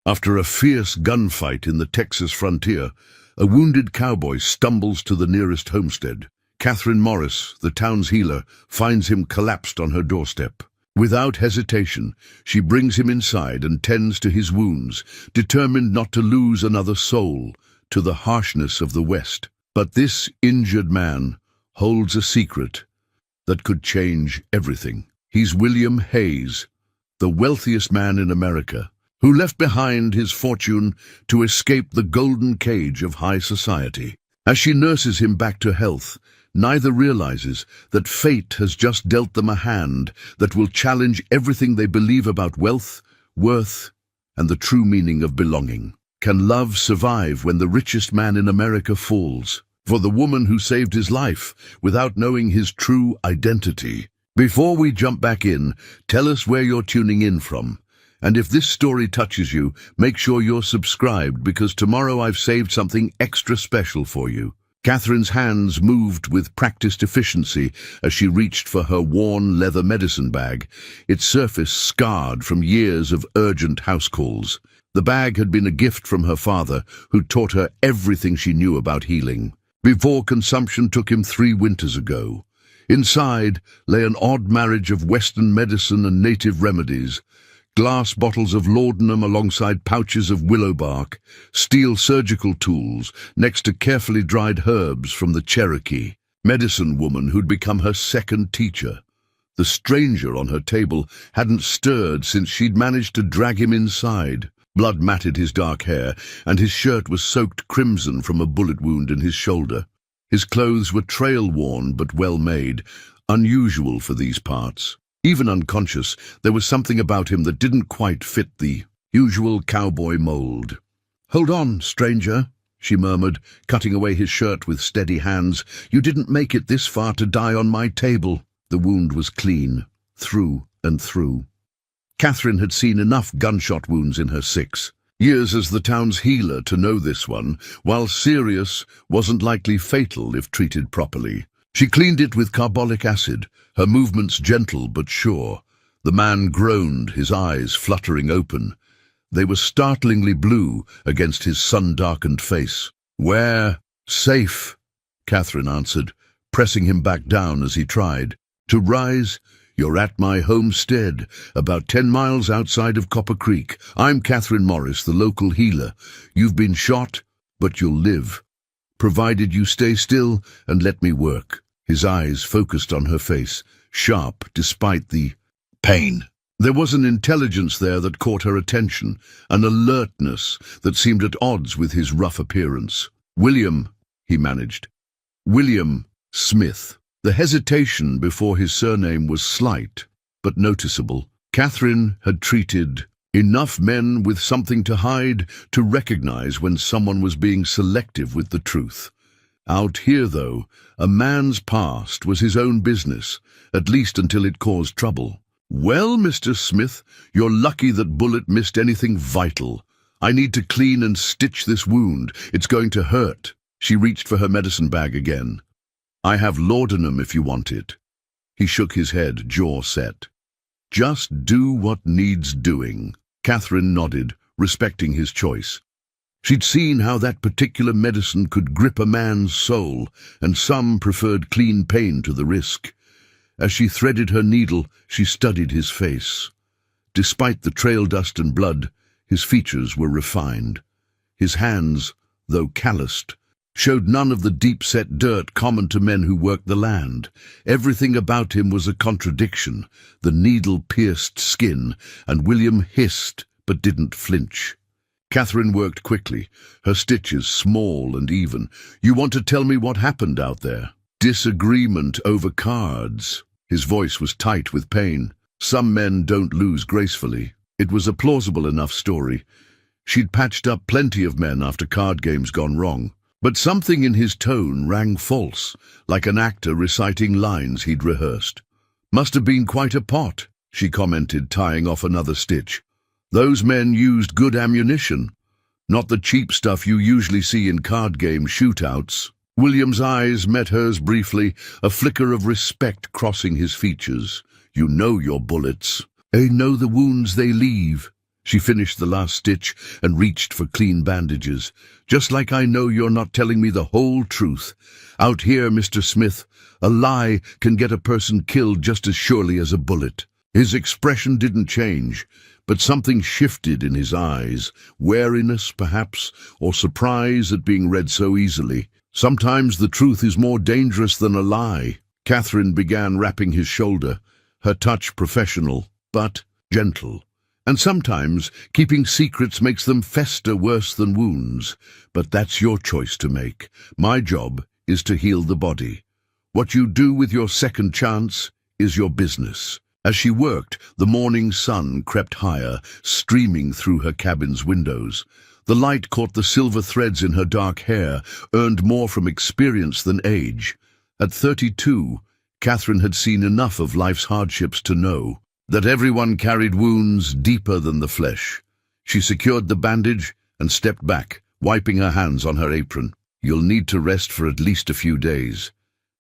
After a fierce gunfight in the Texas frontier, a wounded cowboy stumbles to the nearest homestead. Catherine Morris, the town's healer, finds him collapsed on her doorstep. Without hesitation, she brings him inside and tends to his wounds, determined not to lose another soul to the harshness of the West. But this injured man holds a secret that could change everything. He's William Hayes, the wealthiest man in America, who left behind his fortune to escape the golden cage of high society. As she nurses him back to health, neither realizes that fate has just dealt them a hand that will challenge everything they believe about wealth, worth, and the true meaning of belonging. Can love survive when the richest man in America falls for the woman who saved his life without knowing his true identity? Before we jump back in, tell us where you're tuning in from. And if this story touches you, make sure you're subscribed, because tomorrow I've saved something extra special for you. Catherine's hands moved with practiced efficiency as she reached for her worn leather medicine bag, its surface scarred from years of urgent house calls. The bag had been a gift from her father, who taught her everything she knew about healing, before consumption took him 3 winters ago. Inside lay an odd marriage of Western medicine and native remedies. Glass bottles of laudanum alongside pouches of willow bark, steel surgical tools next to carefully dried herbs from the Cherokee medicine woman who'd become her second teacher. The stranger on her table hadn't stirred since she'd managed to drag him inside. Blood matted his dark hair, and his shirt was soaked crimson from a bullet wound in his shoulder. His clothes were trail-worn but well-made, unusual for these parts. Even unconscious, there was something about him that didn't quite fit the usual cowboy mold. "Hold on, stranger," she murmured, cutting away his shirt with steady hands. "You didn't make it this far to die on my table." The wound was clean, through and through. Catherine had seen enough gunshot wounds in her 6 years as the town's healer to know this one, while serious, wasn't likely fatal if treated properly. She cleaned it with carbolic acid, her movements gentle but sure. The man groaned, his eyes fluttering open. They were startlingly blue against his sun-darkened face. "Where? Safe," Catherine answered, pressing him back down as he tried. To rise, "You're at my homestead, about 10 miles outside of Copper Creek. I'm Catherine Morris, the local healer. You've been shot, but you'll live, provided you stay still and let me work." His eyes focused on her face, sharp despite the pain. There was an intelligence there that caught her attention, an alertness that seemed at odds with his rough appearance. "William," he managed. "William Smith." The hesitation before his surname was slight, but noticeable. Catherine had treated enough men with something to hide to recognize when someone was being selective with the truth. Out here, though, a man's past was his own business, at least until it caused trouble. "Well, Mr. Smith, you're lucky that bullet missed anything vital. I need to clean and stitch this wound. It's going to hurt." She reached for her medicine bag again. "I have laudanum if you want it." He shook his head, jaw set. "Just do what needs doing." Catherine nodded, respecting his choice. She'd seen how that particular medicine could grip a man's soul, and some preferred clean pain to the risk. As she threaded her needle, she studied his face. Despite the trail dust and blood, his features were refined. His hands, though calloused, showed none of the deep-set dirt common to men who worked the land. Everything about him was a contradiction. The needle pierced skin, and William hissed but didn't flinch. Catherine worked quickly, her stitches small and even. "You want to tell me what happened out there?" "Disagreement over cards." His voice was tight with pain. "Some men don't lose gracefully." It was a plausible enough story. She'd patched up plenty of men after card games gone wrong. But something in his tone rang false, like an actor reciting lines he'd rehearsed. "Must have been quite a pot," she commented, tying off another stitch. "Those men used good ammunition, not the cheap stuff you usually see in card game shootouts." William's eyes met hers briefly, a flicker of respect crossing his features. "You know your bullets. They know the wounds they leave." She finished the last stitch and reached for clean bandages. "Just like I know you're not telling me the whole truth. Out here, Mr. Smith, a lie can get a person killed just as surely as a bullet." His expression didn't change, but something shifted in his eyes, wariness perhaps, or surprise at being read so easily. Sometimes the truth is more dangerous than a lie. Catherine began wrapping his shoulder, her touch professional, but gentle. "And sometimes keeping secrets makes them fester worse than wounds. But that's your choice to make. My job is to heal the body. What you do with your second chance is your business." As she worked, the morning sun crept higher, streaming through her cabin's windows. The light caught the silver threads in her dark hair, earned more from experience than age. At 32, Catherine had seen enough of life's hardships to know that everyone carried wounds deeper than the flesh. She secured the bandage and stepped back, wiping her hands on her apron. "You'll need to rest for at least a few days.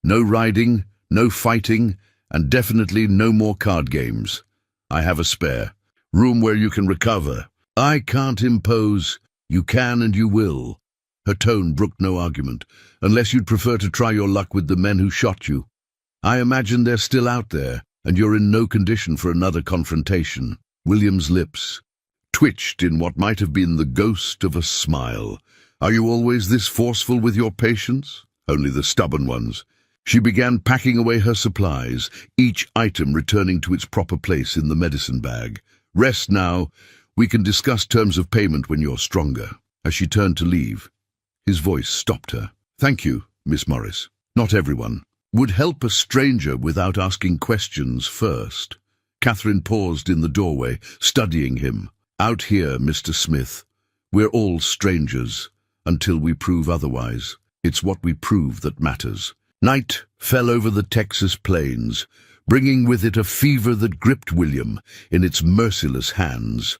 No riding, no fighting, and definitely no more card games. I have a spare room where you can recover. I can't impose. You can and you will." Her tone brooked no argument. "Unless you'd prefer to try your luck with the men who shot you. I imagine they're still out there, and you're in no condition for another confrontation." William's lips twitched in what might have been the ghost of a smile. "Are you always this forceful with your patients?" "Only the stubborn ones." She began packing away her supplies, each item returning to its proper place in the medicine bag. "Rest now. We can discuss terms of payment when you're stronger." As she turned to leave, his voice stopped her. "Thank you, Miss Morris. Not everyone would help a stranger without asking questions first." Catherine paused in the doorway, studying him. "Out here, Mr. Smith, we're all strangers, until we prove otherwise. It's what we prove that matters." Night fell over the Texas plains, bringing with it a fever that gripped William in its merciless hands.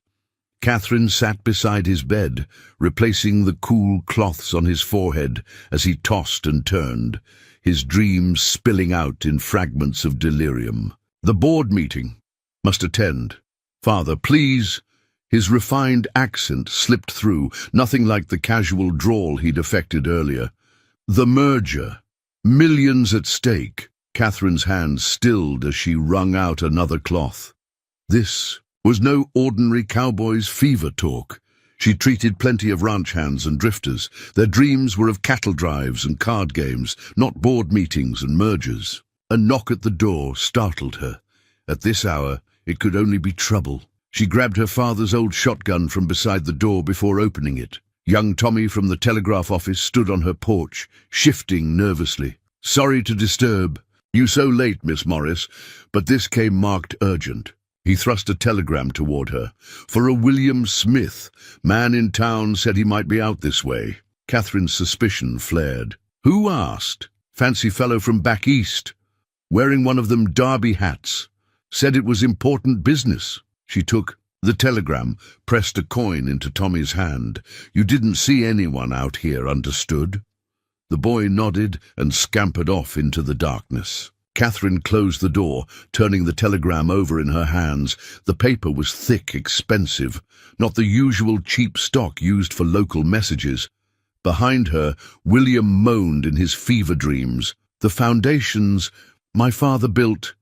Catherine sat beside his bed, replacing the cool cloths on his forehead as he tossed and turned, his dreams spilling out in fragments of delirium. "The board meeting. Must attend. Father, please." His refined accent slipped through, nothing like the casual drawl he'd affected earlier. "The merger. Millions at stake." Catherine's hand stilled as she wrung out another cloth. This was no ordinary Cowboys fever talk. She treated plenty of ranch hands and drifters. Their dreams were of cattle drives and card games, not board meetings and mergers. A knock at the door startled her. At this hour, it could only be trouble. She grabbed her father's old shotgun from beside the door before opening it. Young Tommy from the telegraph office stood on her porch, shifting nervously. "Sorry to disturb you so late, Miss Morris, but this came marked urgent." He thrust a telegram toward her. "For a William Smith. Man in town said he might be out this way." Catherine's suspicion flared. "Who asked?" "Fancy fellow from back east, wearing one of them derby hats. Said it was important business." She took the telegram, pressed a coin into Tommy's hand. "You didn't see anyone out here, understood?" The boy nodded and scampered off into the darkness. Catherine closed the door, turning the telegram over in her hands. The paper was thick, expensive, not the usual cheap stock used for local messages. Behind her, William moaned in his fever dreams. "The foundations my father built.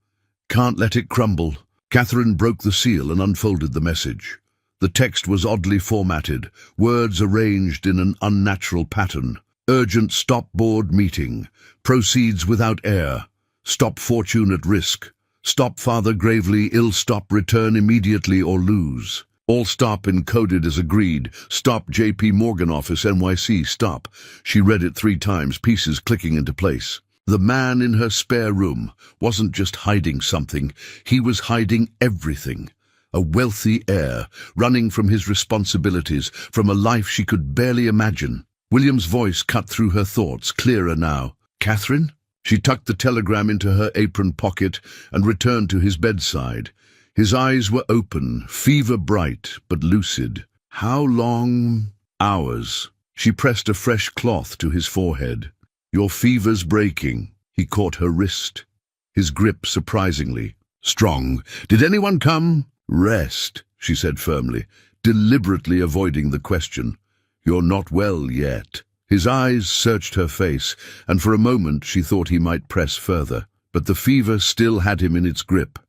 Can't let it crumble." Catherine broke the seal and unfolded the message. The text was oddly formatted, words arranged in an unnatural pattern. "Urgent stop board meeting. Proceeds without heir. Stop fortune at risk. Stop father gravely ill. Stop return immediately or lose. All stop encoded as agreed. Stop JP Morgan office NYC. Stop." She read it 3 times, pieces clicking into place. The man in her spare room wasn't just hiding something, he was hiding everything. A wealthy heir, running from his responsibilities, from a life she could barely imagine. William's voice cut through her thoughts, clearer now. "Catherine?" She tucked the telegram into her apron pocket and returned to his bedside. His eyes were open, fever bright, but lucid. "How long?" "Hours." She pressed a fresh cloth to his forehead. "Your fever's breaking." He caught her wrist, his grip surprisingly strong. "Did anyone come?" "Rest," she said firmly. deliberately avoiding the question. "You're not well yet." His eyes searched her face, and for a moment she thought he might press further. But the fever still had him in its grip,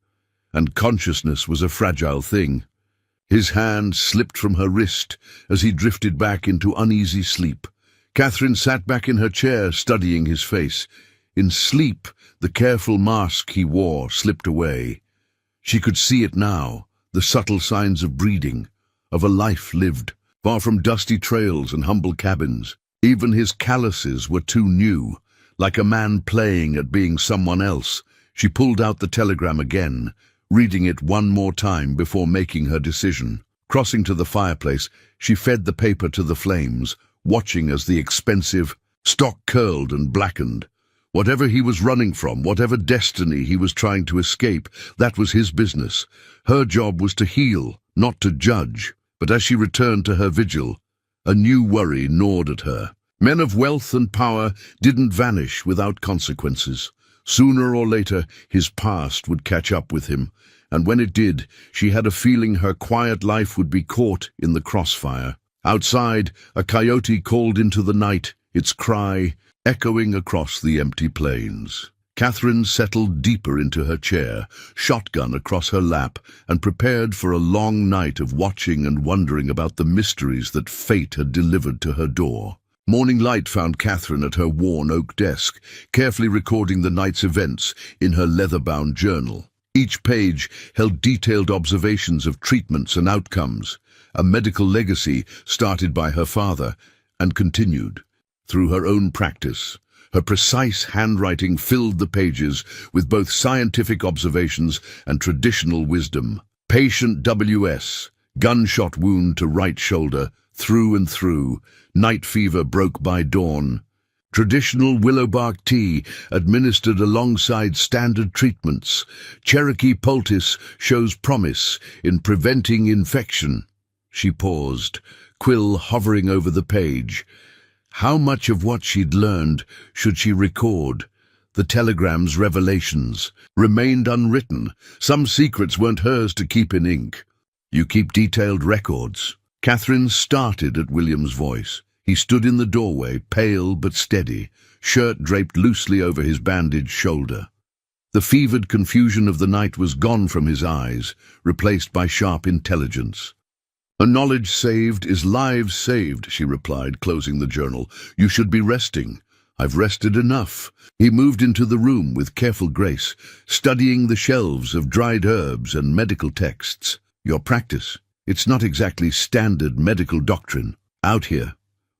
and consciousness was a fragile thing. His hand slipped from her wrist as he drifted back into uneasy sleep. Catherine sat back in her chair, studying his face. In sleep, the careful mask he wore slipped away. She could see it now, the subtle signs of breeding, of a life lived, far from dusty trails and humble cabins. Even his calluses were too new, like a man playing at being someone else. She pulled out the telegram again, reading it one more time before making her decision. Crossing to the fireplace, she fed the paper to the flames, watching as the expensive stock curled and blackened. Whatever he was running from, whatever destiny he was trying to escape, that was his business. Her job was to heal, not to judge. But as she returned to her vigil, a new worry gnawed at her. Men of wealth and power didn't vanish without consequences. Sooner or later, his past would catch up with him, and when it did, she had a feeling her quiet life would be caught in the crossfire. Outside, a coyote called into the night, its cry echoing across the empty plains. Catherine settled deeper into her chair, shotgun across her lap, and prepared for a long night of watching and wondering about the mysteries that fate had delivered to her door. Morning light found Catherine at her worn oak desk, carefully recording the night's events in her leather-bound journal. Each page held detailed observations of treatments and outcomes, a medical legacy started by her father and continued through her own practice. Her precise handwriting filled the pages with both scientific observations and traditional wisdom. Patient W.S., gunshot wound to right shoulder, through and through, night fever broke by dawn. Traditional willow bark tea administered alongside standard treatments. Cherokee poultice shows promise in preventing infection. She paused, quill hovering over the page. How much of what she'd learned should she record? The telegram's revelations remained unwritten. Some secrets weren't hers to keep in ink. "You keep detailed records." Catherine started at William's voice. He stood in the doorway, pale but steady, shirt draped loosely over his bandaged shoulder. The fevered confusion of the night was gone from his eyes, replaced by sharp intelligence. "A knowledge saved is lives saved," she replied, closing the journal. "You should be resting." "I've rested enough." He moved into the room with careful grace, studying the shelves of dried herbs and medical texts. "Your practice, it's not exactly standard medical doctrine. Out here,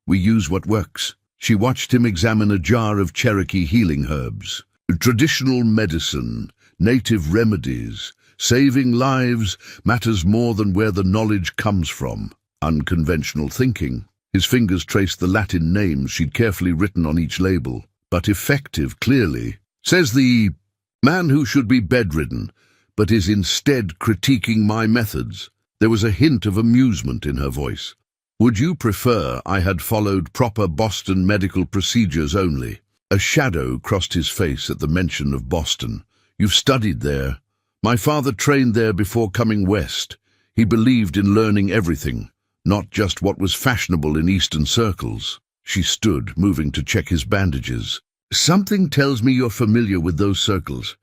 we use what works." She watched him examine a jar of Cherokee healing herbs. Traditional medicine, native remedies. Saving lives matters more than where the knowledge comes from. Unconventional thinking. His fingers traced the Latin names she'd carefully written on each label. "But effective, clearly. Says the man who should be bedridden, but is instead critiquing my methods." There was a hint of amusement in her voice. "Would you prefer I had followed proper Boston medical procedures only?" A shadow crossed his face at the mention of Boston. "You've studied there." "My father trained there before coming west. He believed in learning everything, not just what was fashionable in Eastern circles." She stood, moving to check his bandages. "Something tells me you're familiar with those circles."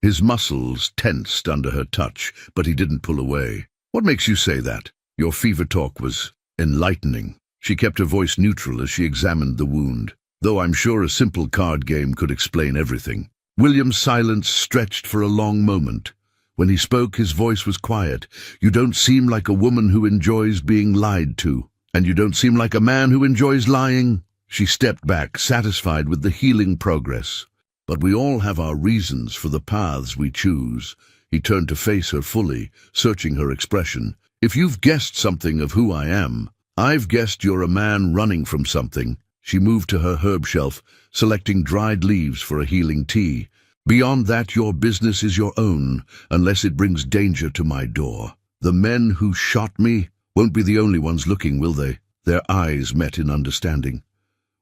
His muscles tensed under her touch, but he didn't pull away. "What makes you say that?" "Your fever talk was enlightening." She kept her voice neutral as she examined the wound, though I'm sure a simple card game could explain everything. William's silence stretched for a long moment. When he spoke, his voice was quiet. "You don't seem like a woman who enjoys being lied to, and you don't seem like a man who enjoys lying." She stepped back, satisfied with the healing progress. "But we all have our reasons for the paths we choose." He turned to face her fully, searching her expression. "If you've guessed something of who I am, I've guessed you're a man running from something." She moved to her herb shelf, selecting dried leaves for a healing tea. "Beyond that, your business is your own, unless it brings danger to my door. The men who shot me won't be the only ones looking, will they?" Their eyes met in understanding.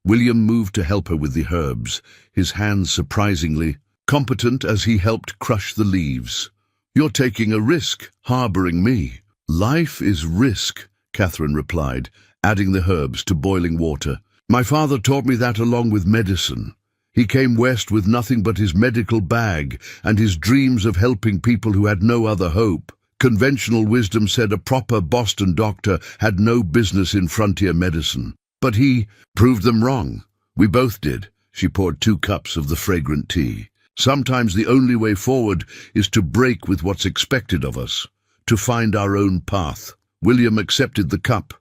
William moved to help her with the herbs, his hands surprisingly competent as he helped crush the leaves. "You're taking a risk, harboring me." "Life is risk," Catherine replied, adding the herbs to boiling water. "My father taught me that along with medicine. He came west with nothing but his medical bag and his dreams of helping people who had no other hope. Conventional wisdom said a proper Boston doctor had no business in frontier medicine. But he proved them wrong. We both did." She poured 2 cups of the fragrant tea. "Sometimes the only way forward is to break with what's expected of us, to find our own path." William accepted the cup,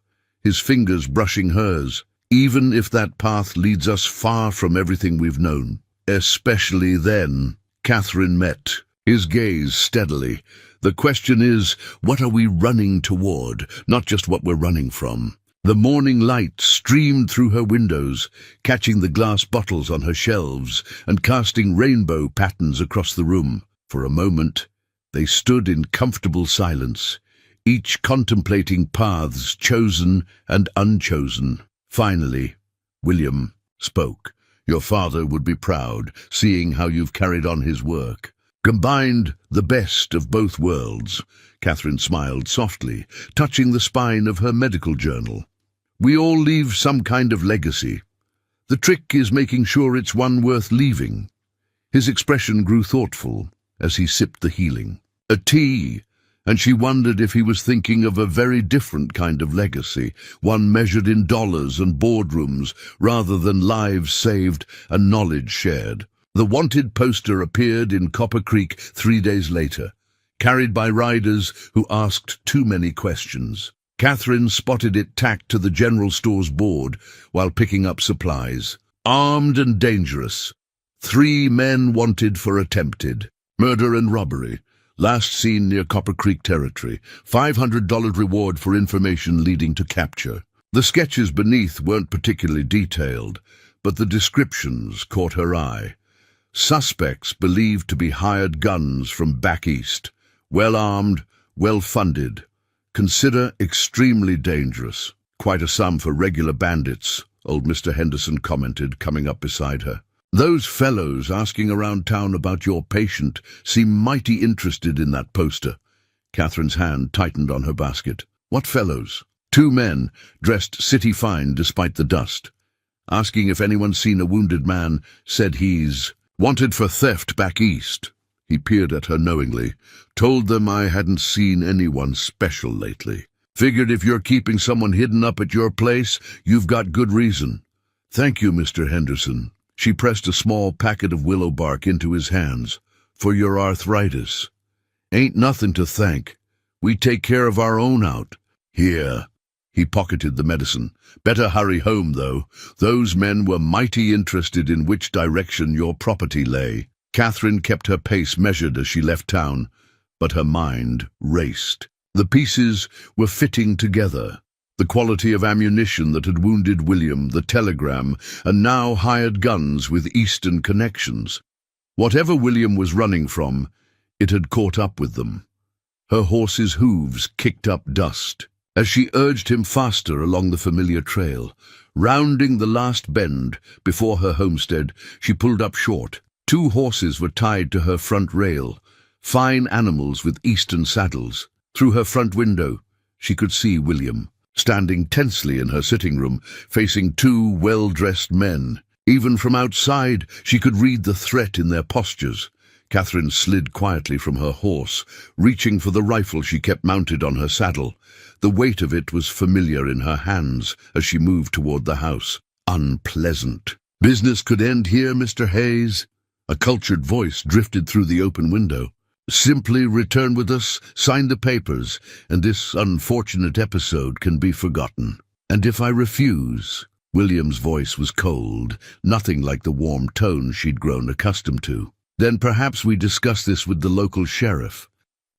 his fingers brushing hers. "Even if that path leads us far from everything we've known." "Especially then." Catherine met his gaze steadily. "The question is, what are we running toward, not just what we're running from?" The morning light streamed through her windows, catching the glass bottles on her shelves and casting rainbow patterns across the room. For a moment, they stood in comfortable silence, each contemplating paths chosen and unchosen. Finally, William spoke. "Your father would be proud, seeing how you've carried on his work. Combined the best of both worlds." Catherine smiled softly, touching the spine of her medical journal. "We all leave some kind of legacy. The trick is making sure it's one worth leaving." His expression grew thoughtful as he sipped the healing. A tea, and she wondered if he was thinking of a very different kind of legacy, one measured in dollars and boardrooms rather than lives saved and knowledge shared. The wanted poster appeared in Copper Creek 3 days later, carried by riders who asked too many questions. Catherine spotted it tacked to the general store's board while picking up supplies. "Armed and dangerous. 3 men wanted for attempted murder and robbery. Last seen near Copper Creek territory. $500 reward for information leading to capture." The sketches beneath weren't particularly detailed, but the descriptions caught her eye. Suspects believed to be hired guns from back east. Well-armed, well-funded. Consider extremely dangerous. "Quite a sum for regular bandits," old Mr. Henderson commented, coming up beside her. "Those fellows asking around town about your patient seem mighty interested in that poster." Catherine's hand tightened on her basket. "What fellows?" 2 men, dressed city fine despite the dust. "Asking if anyone's seen a wounded man, said he's wanted for theft back east." He peered at her knowingly. "Told them I hadn't seen anyone special lately. Figured if you're keeping someone hidden up at your place, you've got good reason." "Thank you, Mr. Henderson." She pressed a small packet of willow bark into his hands. "For your arthritis." "Ain't nothing to thank. We take care of our own out." "Here." He pocketed the medicine. "Better hurry home, though. Those men were mighty interested in which direction your property lay." Catherine kept her pace measured as she left town, but her mind raced. The pieces were fitting together. The quality of ammunition that had wounded William, the telegram, and now hired guns with eastern connections. Whatever William was running from, it had caught up with them. Her horse's hooves kicked up dust as she urged him faster along the familiar trail. Rounding the last bend before her homestead, she pulled up short. 2 horses were tied to her front rail, fine animals with eastern saddles. Through her front window, she could see William, standing tensely in her sitting room, facing 2 well-dressed men. Even from outside, she could read the threat in their postures. Catherine slid quietly from her horse, reaching for the rifle she kept mounted on her saddle. The weight of it was familiar in her hands as she moved toward the house. Unpleasant. "Business could end here, Mr. Hayes." A cultured voice drifted through the open window. "Simply return with us, sign the papers, and this unfortunate episode can be forgotten." "And if I refuse?" William's voice was cold, nothing like the warm tone she'd grown accustomed to. "Then perhaps we discuss this with the local sheriff."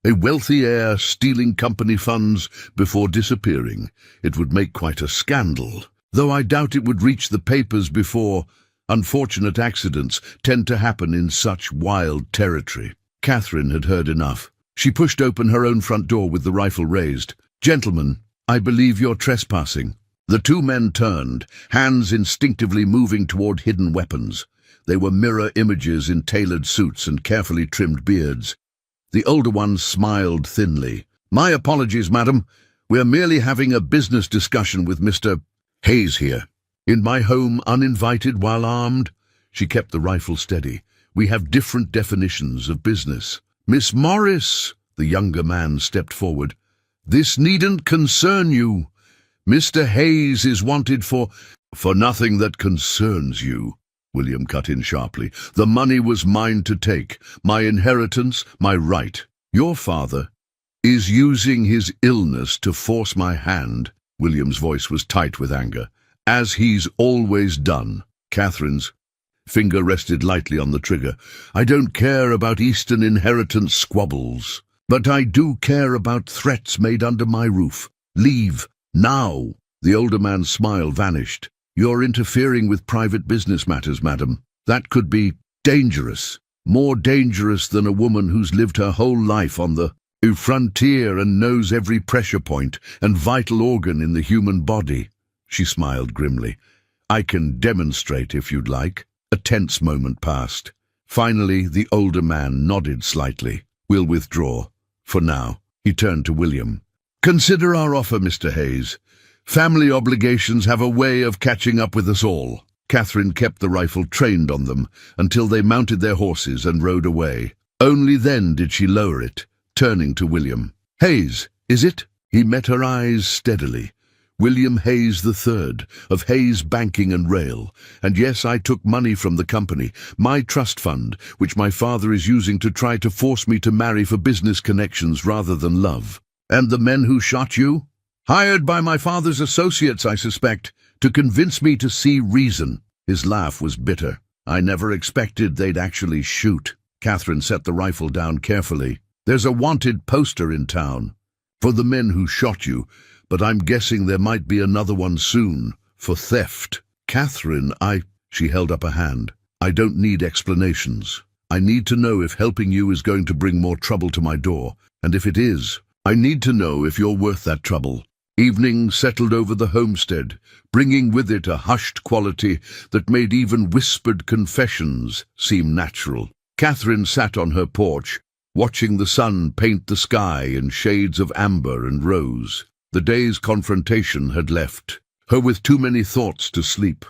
A wealthy heir stealing company funds before disappearing. It would make quite a scandal, though I doubt it would reach the papers before. Unfortunate accidents tend to happen in such wild territory. Catherine had heard enough. She pushed open her own front door with the rifle raised. "Gentlemen, I believe you're trespassing." The 2 men turned, hands instinctively moving toward hidden weapons. They were mirror images in tailored suits and carefully trimmed beards. The older one smiled thinly. "My apologies, madam. We're merely having a business discussion with Mr. Hayes here. In my home, uninvited while armed? She kept the rifle steady. We have different definitions of business. Miss Morris, the younger man stepped forward. This needn't concern you. Mr. Hayes is wanted for nothing that concerns you, William cut in sharply. The money was mine to take, my inheritance, my right. Your father is using his illness to force my hand. William's voice was tight with anger. As he's always done. Catherine's finger rested lightly on the trigger. I don't care about Eastern inheritance squabbles, but I do care about threats made under my roof. Leave, now. The older man's smile vanished. You're interfering with private business matters, madam. That could be dangerous. More dangerous than a woman who's lived her whole life on the frontier and knows every pressure point and vital organ in the human body. She smiled grimly. I can demonstrate if you'd like. A tense moment passed. Finally, the older man nodded slightly. We'll withdraw. For now. He turned to William. Consider our offer, Mr. Hayes. Family obligations have a way of catching up with us all. Catherine kept the rifle trained on them until they mounted their horses and rode away. Only then did she lower it, turning to William. Hayes, is it? He met her eyes steadily. William Hayes III, of Hayes Banking and Rail. And yes, I took money from the company, my trust fund, which my father is using to try to force me to marry for business connections rather than love. And the men who shot you? Hired by my father's associates, I suspect, to convince me to see reason. His laugh was bitter. I never expected they'd actually shoot. Catherine set the rifle down carefully. There's a wanted poster in town for the men who shot you, but I'm guessing there might be another one soon for theft. Catherine, she held up a hand. I don't need explanations. I need to know if helping you is going to bring more trouble to my door, and if it is, I need to know if you're worth that trouble. Evening settled over the homestead, bringing with it a hushed quality that made even whispered confessions seem natural. Catherine sat on her porch, watching the sun paint the sky in shades of amber and rose. The day's confrontation had left her with too many thoughts to sleep.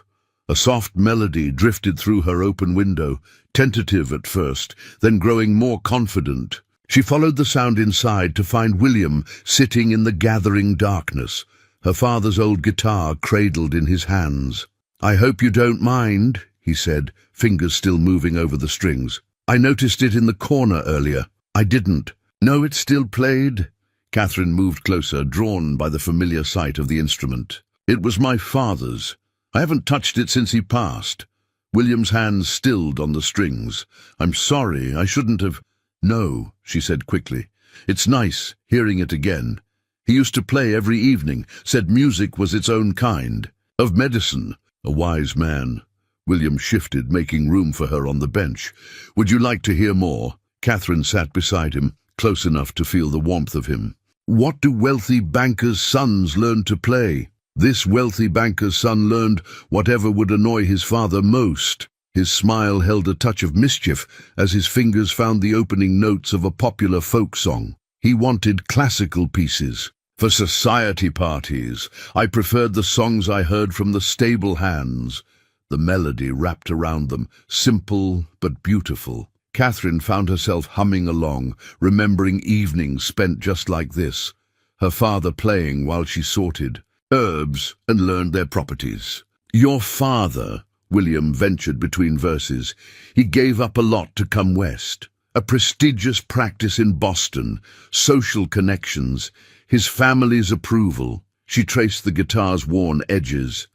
A soft melody drifted through her open window, tentative at first, then growing more confident. She followed the sound inside to find William sitting in the gathering darkness, her father's old guitar cradled in his hands. I hope you don't mind, he said, fingers still moving over the strings. I noticed it in the corner earlier. I didn't. No, it still played? Catherine moved closer, drawn by the familiar sight of the instrument. It was my father's. I haven't touched it since he passed. William's hands stilled on the strings. I'm sorry, I shouldn't have... No, she said quickly. It's nice, hearing it again. He used to play every evening, said music was its own kind. Of medicine, a wise man. William shifted, making room for her on the bench. Would you like to hear more? Catherine sat beside him, close enough to feel the warmth of him. What do wealthy bankers' sons learn to play? This wealthy banker's son learned whatever would annoy his father most. His smile held a touch of mischief as his fingers found the opening notes of a popular folk song. He wanted classical pieces. For society parties, I preferred the songs I heard from the stable hands. The melody wrapped around them, simple but beautiful. Catherine found herself humming along, remembering evenings spent just like this, her father playing while she sorted herbs and learned their properties. Your father... William ventured between verses. He gave up a lot to come west. A prestigious practice in Boston, social connections, his family's approval. She traced the guitar's worn edges.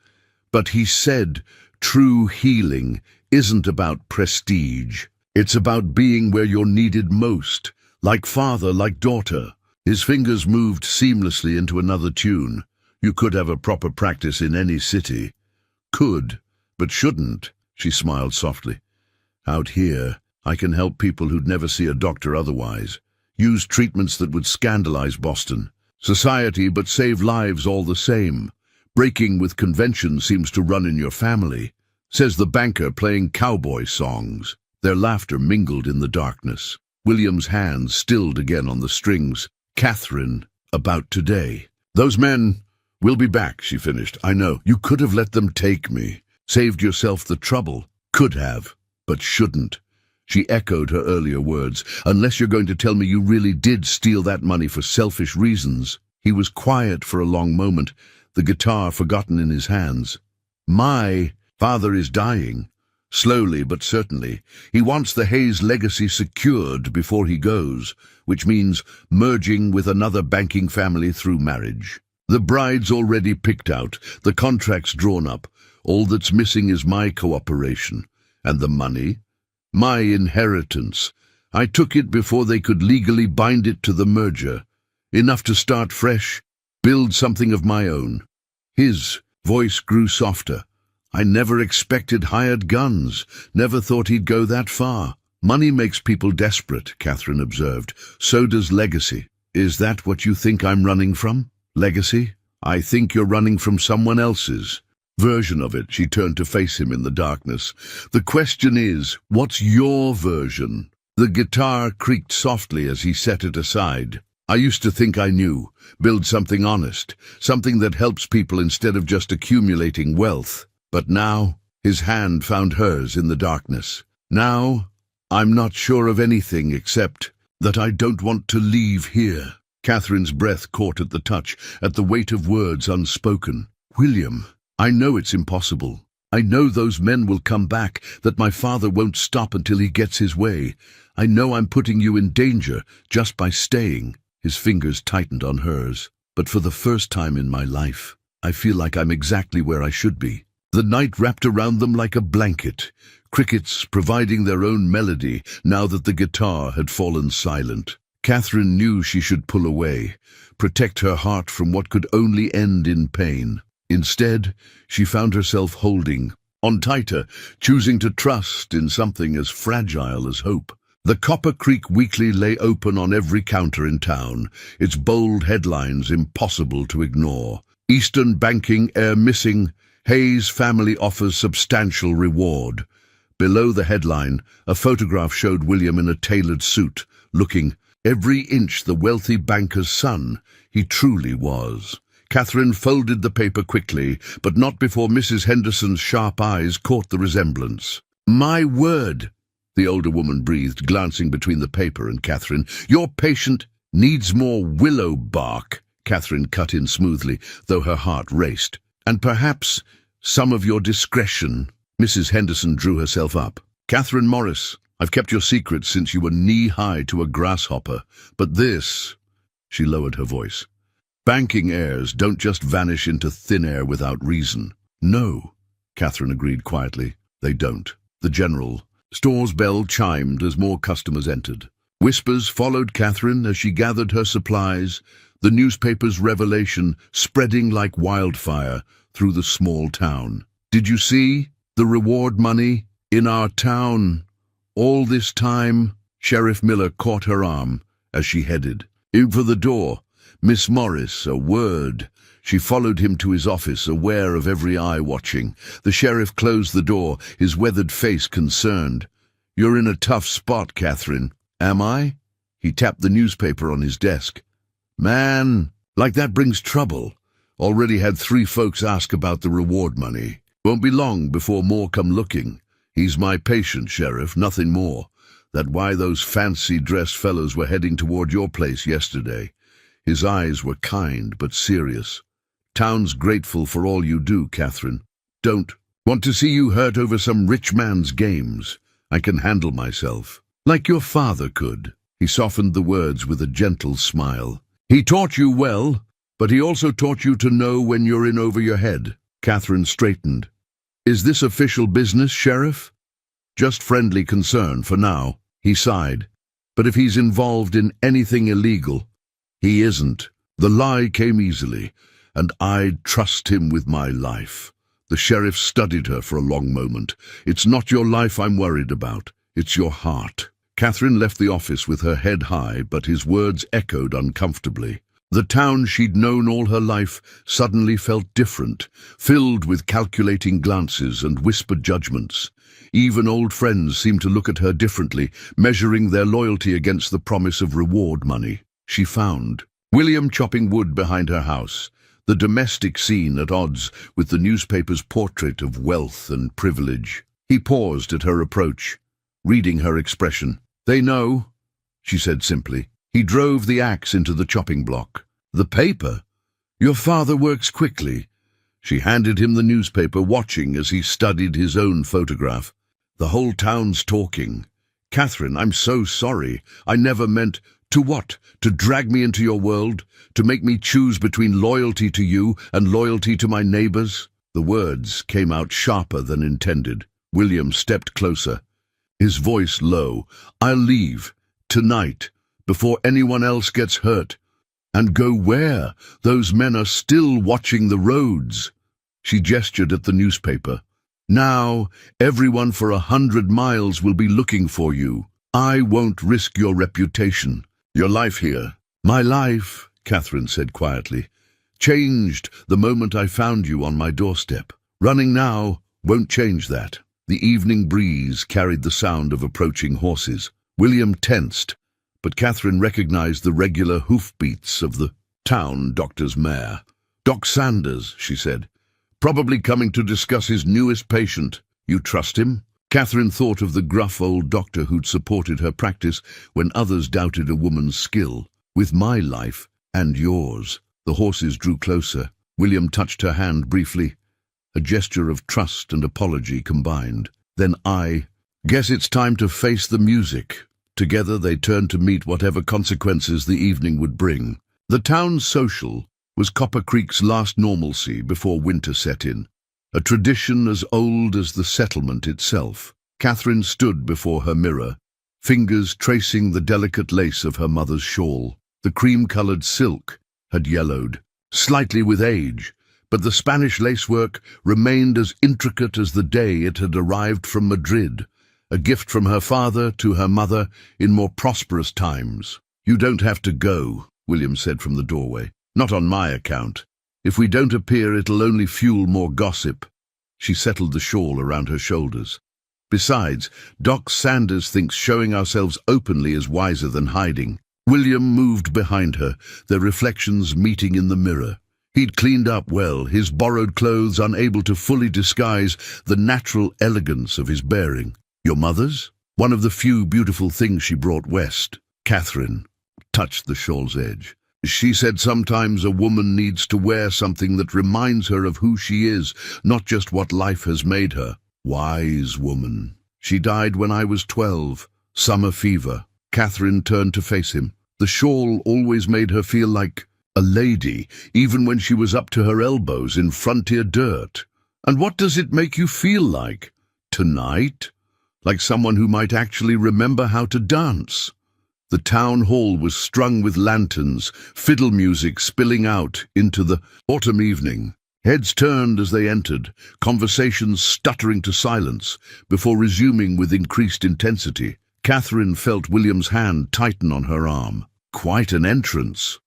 But he said, true healing isn't about prestige. It's about being where you're needed most, like father, like daughter. His fingers moved seamlessly into another tune. You could have a proper practice in any city. Could. But shouldn't, she smiled softly. Out here, I can help people who'd never see a doctor otherwise. Use treatments that would scandalize Boston. Society, but save lives all the same. Breaking with convention seems to run in your family, says the banker playing cowboy songs. Their laughter mingled in the darkness. William's hands stilled again on the strings. Catherine, about today. Those men will be back, she finished. I know. You could have let them take me. Saved yourself the trouble. Could have, but shouldn't. She echoed her earlier words. Unless you're going to tell me you really did steal that money for selfish reasons. He was quiet for a long moment, the guitar forgotten in his hands. My father is dying. Slowly but certainly. He wants the Hayes legacy secured before he goes, which means merging with another banking family through marriage. The bride's already picked out, the contract's drawn up. All that's missing is my cooperation. And the money? My inheritance. I took it before they could legally bind it to the merger. Enough to start fresh, build something of my own. His voice grew softer. I never expected hired guns, never thought he'd go that far. Money makes people desperate, Catherine observed. So does legacy. Is that what you think I'm running from? Legacy? I think you're running from someone else's version of it. She turned to face him in the darkness. The question is, what's your version? The guitar creaked softly as he set it aside. I used to think I knew. Build something honest, something that helps people instead of just accumulating wealth. But now, his hand found hers in the darkness. Now, I'm not sure of anything except that I don't want to leave here. Catherine's breath caught at the touch, at the weight of words unspoken. William, I know it's impossible. I know those men will come back, that my father won't stop until he gets his way. I know I'm putting you in danger just by staying. His fingers tightened on hers. But for the first time in my life, I feel like I'm exactly where I should be. The night wrapped around them like a blanket, crickets providing their own melody now that the guitar had fallen silent. Catherine knew she should pull away, protect her heart from what could only end in pain. Instead, she found herself holding on tighter, choosing to trust in something as fragile as hope. The Copper Creek Weekly lay open on every counter in town, its bold headlines impossible to ignore. Eastern banking heir missing, Hayes family offers substantial reward. Below the headline, a photograph showed William in a tailored suit, looking every inch the wealthy banker's son he truly was. Catherine folded the paper quickly, but not before Mrs. Henderson's sharp eyes caught the resemblance. My word, the older woman breathed, glancing between the paper and Catherine. Your patient needs more willow bark, Catherine cut in smoothly, though her heart raced. And perhaps some of your discretion. Mrs. Henderson drew herself up. Catherine Morris, I've kept your secret since you were knee-high to a grasshopper. But this, she lowered her voice. Banking heirs don't just vanish into thin air without reason. No, Catherine agreed quietly. They don't. The general store's bell chimed as more customers entered. Whispers followed Catherine as she gathered her supplies, the newspaper's revelation spreading like wildfire through the small town. Did you see the reward money in our town? All this time, Sheriff Miller caught her arm as she headed in for the door. Miss Morris, a word. She followed him to his office, aware of every eye watching. The sheriff closed the door, his weathered face concerned. You're in a tough spot, Catherine. Am I? He tapped the newspaper on his desk. Man, like that brings trouble. Already had 3 folks ask about the reward money. Won't be long before more come looking. He's my patient, Sheriff, nothing more. That why those fancy-dressed fellows were heading toward your place yesterday. His eyes were kind but serious. Town's grateful for all you do, Catherine. Don't want to see you hurt over some rich man's games. I can handle myself. Like your father could. He softened the words with a gentle smile. He taught you well, but he also taught you to know when you're in over your head. Catherine straightened. Is this official business, Sheriff? Just friendly concern for now, he sighed. But if he's involved in anything illegal, he isn't. The lie came easily, and I'd trust him with my life. The sheriff studied her for a long moment. It's not your life I'm worried about. It's your heart. Catherine left the office with her head high, but his words echoed uncomfortably. The town she'd known all her life suddenly felt different, filled with calculating glances and whispered judgments. Even old friends seemed to look at her differently, measuring their loyalty against the promise of reward money. She found William chopping wood behind her house, the domestic scene at odds with the newspaper's portrait of wealth and privilege. He paused at her approach, reading her expression. "They know," she said simply. He drove the axe into the chopping block. "The paper? Your father works quickly." She handed him the newspaper, watching as he studied his own photograph. "The whole town's talking. Catherine, I'm so sorry. I never meant—" "To what? To drag me into your world? To make me choose between loyalty to you and loyalty to my neighbors?" The words came out sharper than intended. William stepped closer, his voice low. "I'll leave, tonight, before anyone else gets hurt." "And go where? Those men are still watching the roads." She gestured at the newspaper. "Now, everyone for 100 miles will be looking for you. I won't risk your reputation. Your life here." "My life," Catherine said quietly, "changed the moment I found you on my doorstep. Running now won't change that." The evening breeze carried the sound of approaching horses. William tensed, but Catherine recognized the regular hoofbeats of the town doctor's mare. "Doc Sanders," she said, "probably coming to discuss his newest patient. You trust him?" Catherine thought of the gruff old doctor who'd supported her practice when others doubted a woman's skill. "With my life and yours." The horses drew closer. William touched her hand briefly, a gesture of trust and apology combined. "Then I guess it's time to face the music." Together they turned to meet whatever consequences the evening would bring. The town's social was Copper Creek's last normalcy before winter set in, a tradition as old as the settlement itself. Catherine stood before her mirror, fingers tracing the delicate lace of her mother's shawl. The cream-colored silk had yellowed, slightly with age, but the Spanish lacework remained as intricate as the day it had arrived from Madrid, a gift from her father to her mother in more prosperous times. "You don't have to go," William said from the doorway. "Not on my account. If we don't appear, it'll only fuel more gossip." She settled the shawl around her shoulders. "Besides, Doc Sanders thinks showing ourselves openly is wiser than hiding." William moved behind her, their reflections meeting in the mirror. He'd cleaned up well, his borrowed clothes unable to fully disguise the natural elegance of his bearing. "Your mother's?" "One of the few beautiful things she brought west." Catherine touched the shawl's edge. "She said sometimes a woman needs to wear something that reminds her of who she is, not just what life has made her." "Wise woman." "She died when I was 12. Summer fever." Catherine turned to face him. The shawl always made her feel like a lady, even when she was up to her elbows in frontier dirt. "And what does it make you feel like?" "Tonight? Like someone who might actually remember how to dance." The town hall was strung with lanterns, fiddle music spilling out into the autumn evening. Heads turned as they entered, conversations stuttering to silence, before resuming with increased intensity. Catherine felt William's hand tighten on her arm. "Quite an entrance,"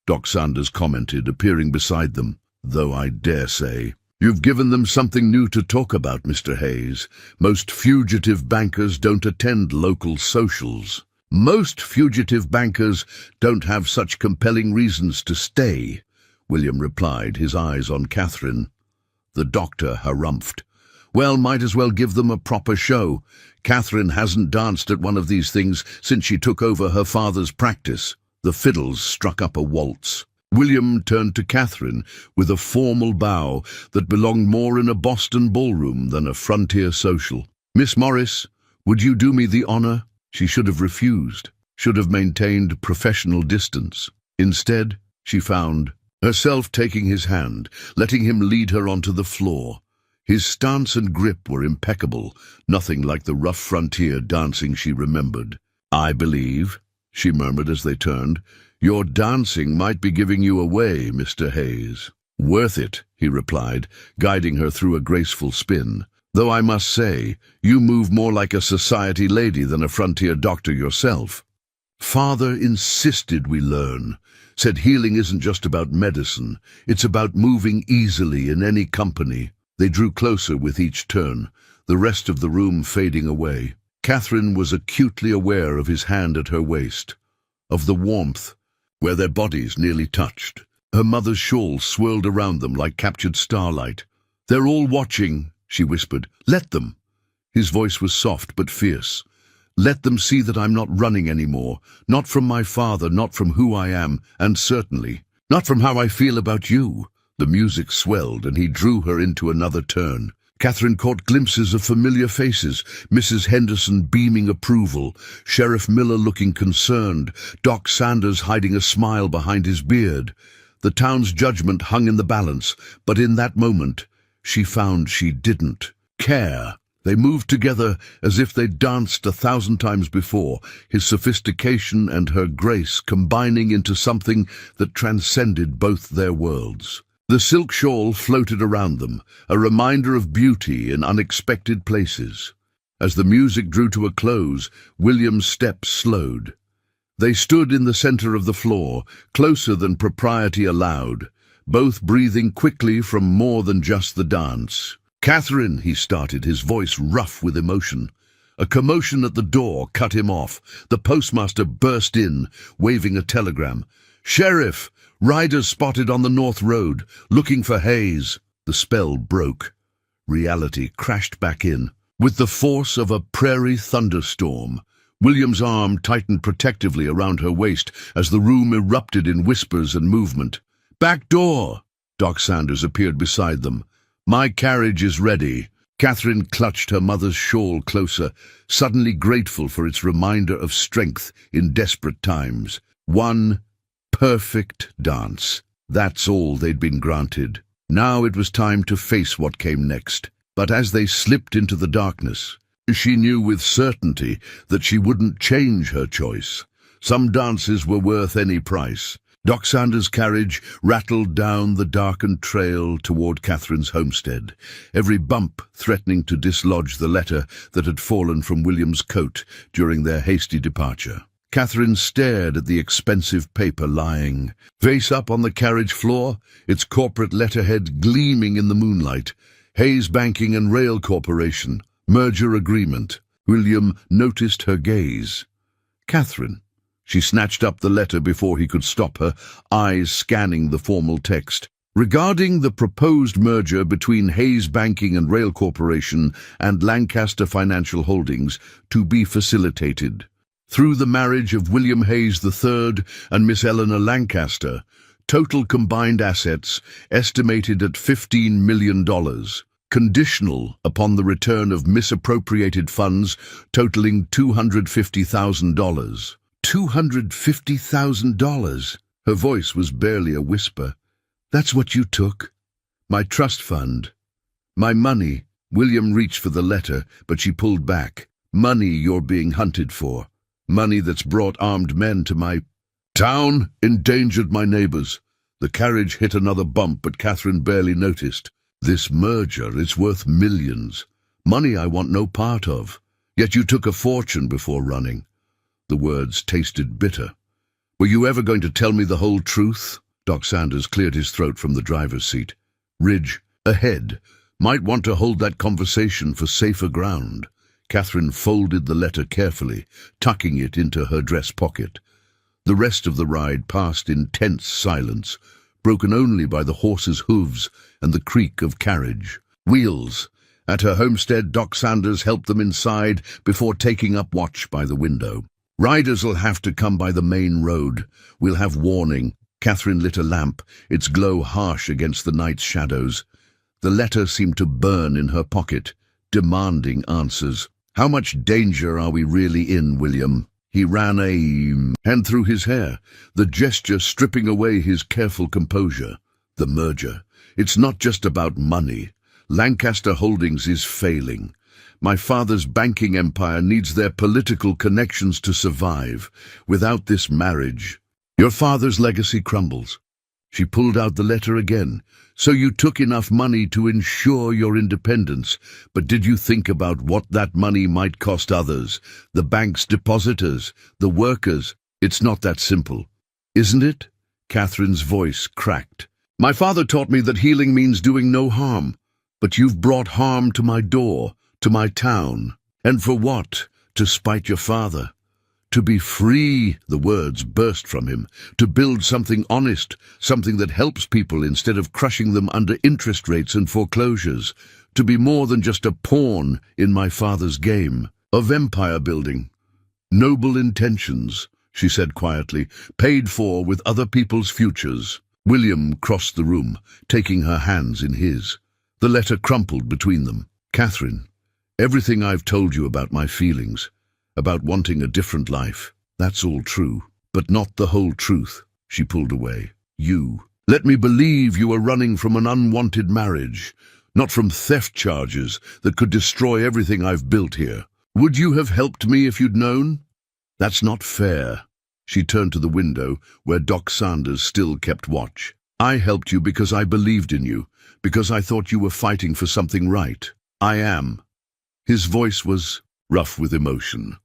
Doc Sanders commented, appearing beside them. "Though I dare say you've given them something new to talk about, Mr. Hayes. Most fugitive bankers don't attend local socials." "Most fugitive bankers don't have such compelling reasons to stay," William replied, his eyes on Catherine. The doctor harumphed. "Well, might as well give them a proper show. Catherine hasn't danced at one of these things since she took over her father's practice." The fiddles struck up a waltz. William turned to Catherine with a formal bow that belonged more in a Boston ballroom than a frontier social. "Miss Morris, would you do me the honor?" She should have refused, should have maintained professional distance. Instead, she found herself taking his hand, letting him lead her onto the floor. His stance and grip were impeccable, nothing like the rough frontier dancing she remembered. "I believe," she murmured as they turned, "your dancing might be giving you away, Mr. Hayes." "Worth it," he replied, guiding her through a graceful spin. "Though I must say, you move more like a society lady than a frontier doctor yourself." "Father insisted we learn. Said healing isn't just about medicine, it's about moving easily in any company." They drew closer with each turn, the rest of the room fading away. Catherine was acutely aware of his hand at her waist, of the warmth, where their bodies nearly touched. Her mother's shawl swirled around them like captured starlight. "They're all watching," she whispered. "Let them." His voice was soft but fierce. "Let them see that I'm not running anymore. Not from my father, not from who I am, and certainly not from how I feel about you." The music swelled, and he drew her into another turn. Catherine caught glimpses of familiar faces, Mrs. Henderson beaming approval, Sheriff Miller looking concerned, Doc Sanders hiding a smile behind his beard. The town's judgment hung in the balance, but in that moment, she found she didn't care. They moved together as if they'd danced 1,000 times before, his sophistication and her grace combining into something that transcended both their worlds. The silk shawl floated around them, a reminder of beauty in unexpected places. As the music drew to a close, William's steps slowed. They stood in the center of the floor, closer than propriety allowed, both breathing quickly from more than just the dance. "Catherine," he started, his voice rough with emotion. A commotion at the door cut him off. The postmaster burst in, waving a telegram. "Sheriff! Riders spotted on the North Road, looking for Hayes." The spell broke. Reality crashed back in. With the force of a prairie thunderstorm, William's arm tightened protectively around her waist as the room erupted in whispers and movement. "Back door!" Doc Sanders appeared beside them. "My carriage is ready." Catherine clutched her mother's shawl closer, suddenly grateful for its reminder of strength in desperate times. One perfect dance. That's all they'd been granted. Now it was time to face what came next. But as they slipped into the darkness, she knew with certainty that she wouldn't change her choice. Some dances were worth any price. Doc Sanders' carriage rattled down the darkened trail toward Catherine's homestead, every bump threatening to dislodge the letter that had fallen from William's coat during their hasty departure. Catherine stared at the expensive paper lying face up on the carriage floor, its corporate letterhead gleaming in the moonlight. Hayes Banking and Rail Corporation, merger agreement. William noticed her gaze. "Catherine." She snatched up the letter before he could stop her, eyes scanning the formal text. "Regarding the proposed merger between Hayes Banking and Rail Corporation and Lancaster Financial Holdings to be facilitated through the marriage of William Hayes III and Miss Eleanor Lancaster, total combined assets estimated at $15 million, conditional upon the return of misappropriated funds totaling $250,000. $250,000. Her voice was barely a whisper. "That's what you took? My trust fund. My money." William reached for the letter, but she pulled back. "Money you're being hunted for. Money that's brought armed men to my town, endangered my neighbors." The carriage hit another bump, but Catherine barely noticed. "This merger is worth millions. Money I want no part of. Yet you took a fortune before running." The words tasted bitter. "Were you ever going to tell me the whole truth?" Doc Sanders cleared his throat from the driver's seat. "Ridge, ahead. Might want to hold that conversation for safer ground." Catherine folded the letter carefully, tucking it into her dress pocket. The rest of the ride passed in tense silence, broken only by the horses' hooves and the creak of carriage wheels. At her homestead, Doc Sanders helped them inside before taking up watch by the window. "Riders'll have to come by the main road. We'll have warning." Catherine lit a lamp, its glow harsh against the night's shadows. The letter seemed to burn in her pocket, demanding answers. "How much danger are we really in, William?" He ran a hand through his hair, the gesture stripping away his careful composure. "The merger. It's not just about money. Lancaster Holdings is failing. My father's banking empire needs their political connections to survive. Without this marriage, your father's legacy crumbles." She pulled out the letter again. "So you took enough money to ensure your independence, but did you think about what that money might cost others? The bank's depositors, the workers? It's not that simple, isn't it?" Catherine's voice cracked. "My father taught me that healing means doing no harm. But you've brought harm to my door, to my town. And for what? To spite your father. To be free, the words burst from him. To build something honest, something that helps people instead of crushing them under interest rates and foreclosures. To be more than just a pawn in my father's game of empire building. Noble intentions, she said quietly, paid for with other people's futures. William crossed the room, taking her hands in his. The letter crumpled between them. Catherine, everything I've told you about my feelings, about wanting a different life, that's all true, but not the whole truth. She pulled away. You. Let me believe you were running from an unwanted marriage, not from theft charges that could destroy everything I've built here. Would you have helped me if you'd known? That's not fair. She turned to the window, where Doc Sanders still kept watch. I helped you because I believed in you, because I thought you were fighting for something right. I am. His voice was rough with emotion.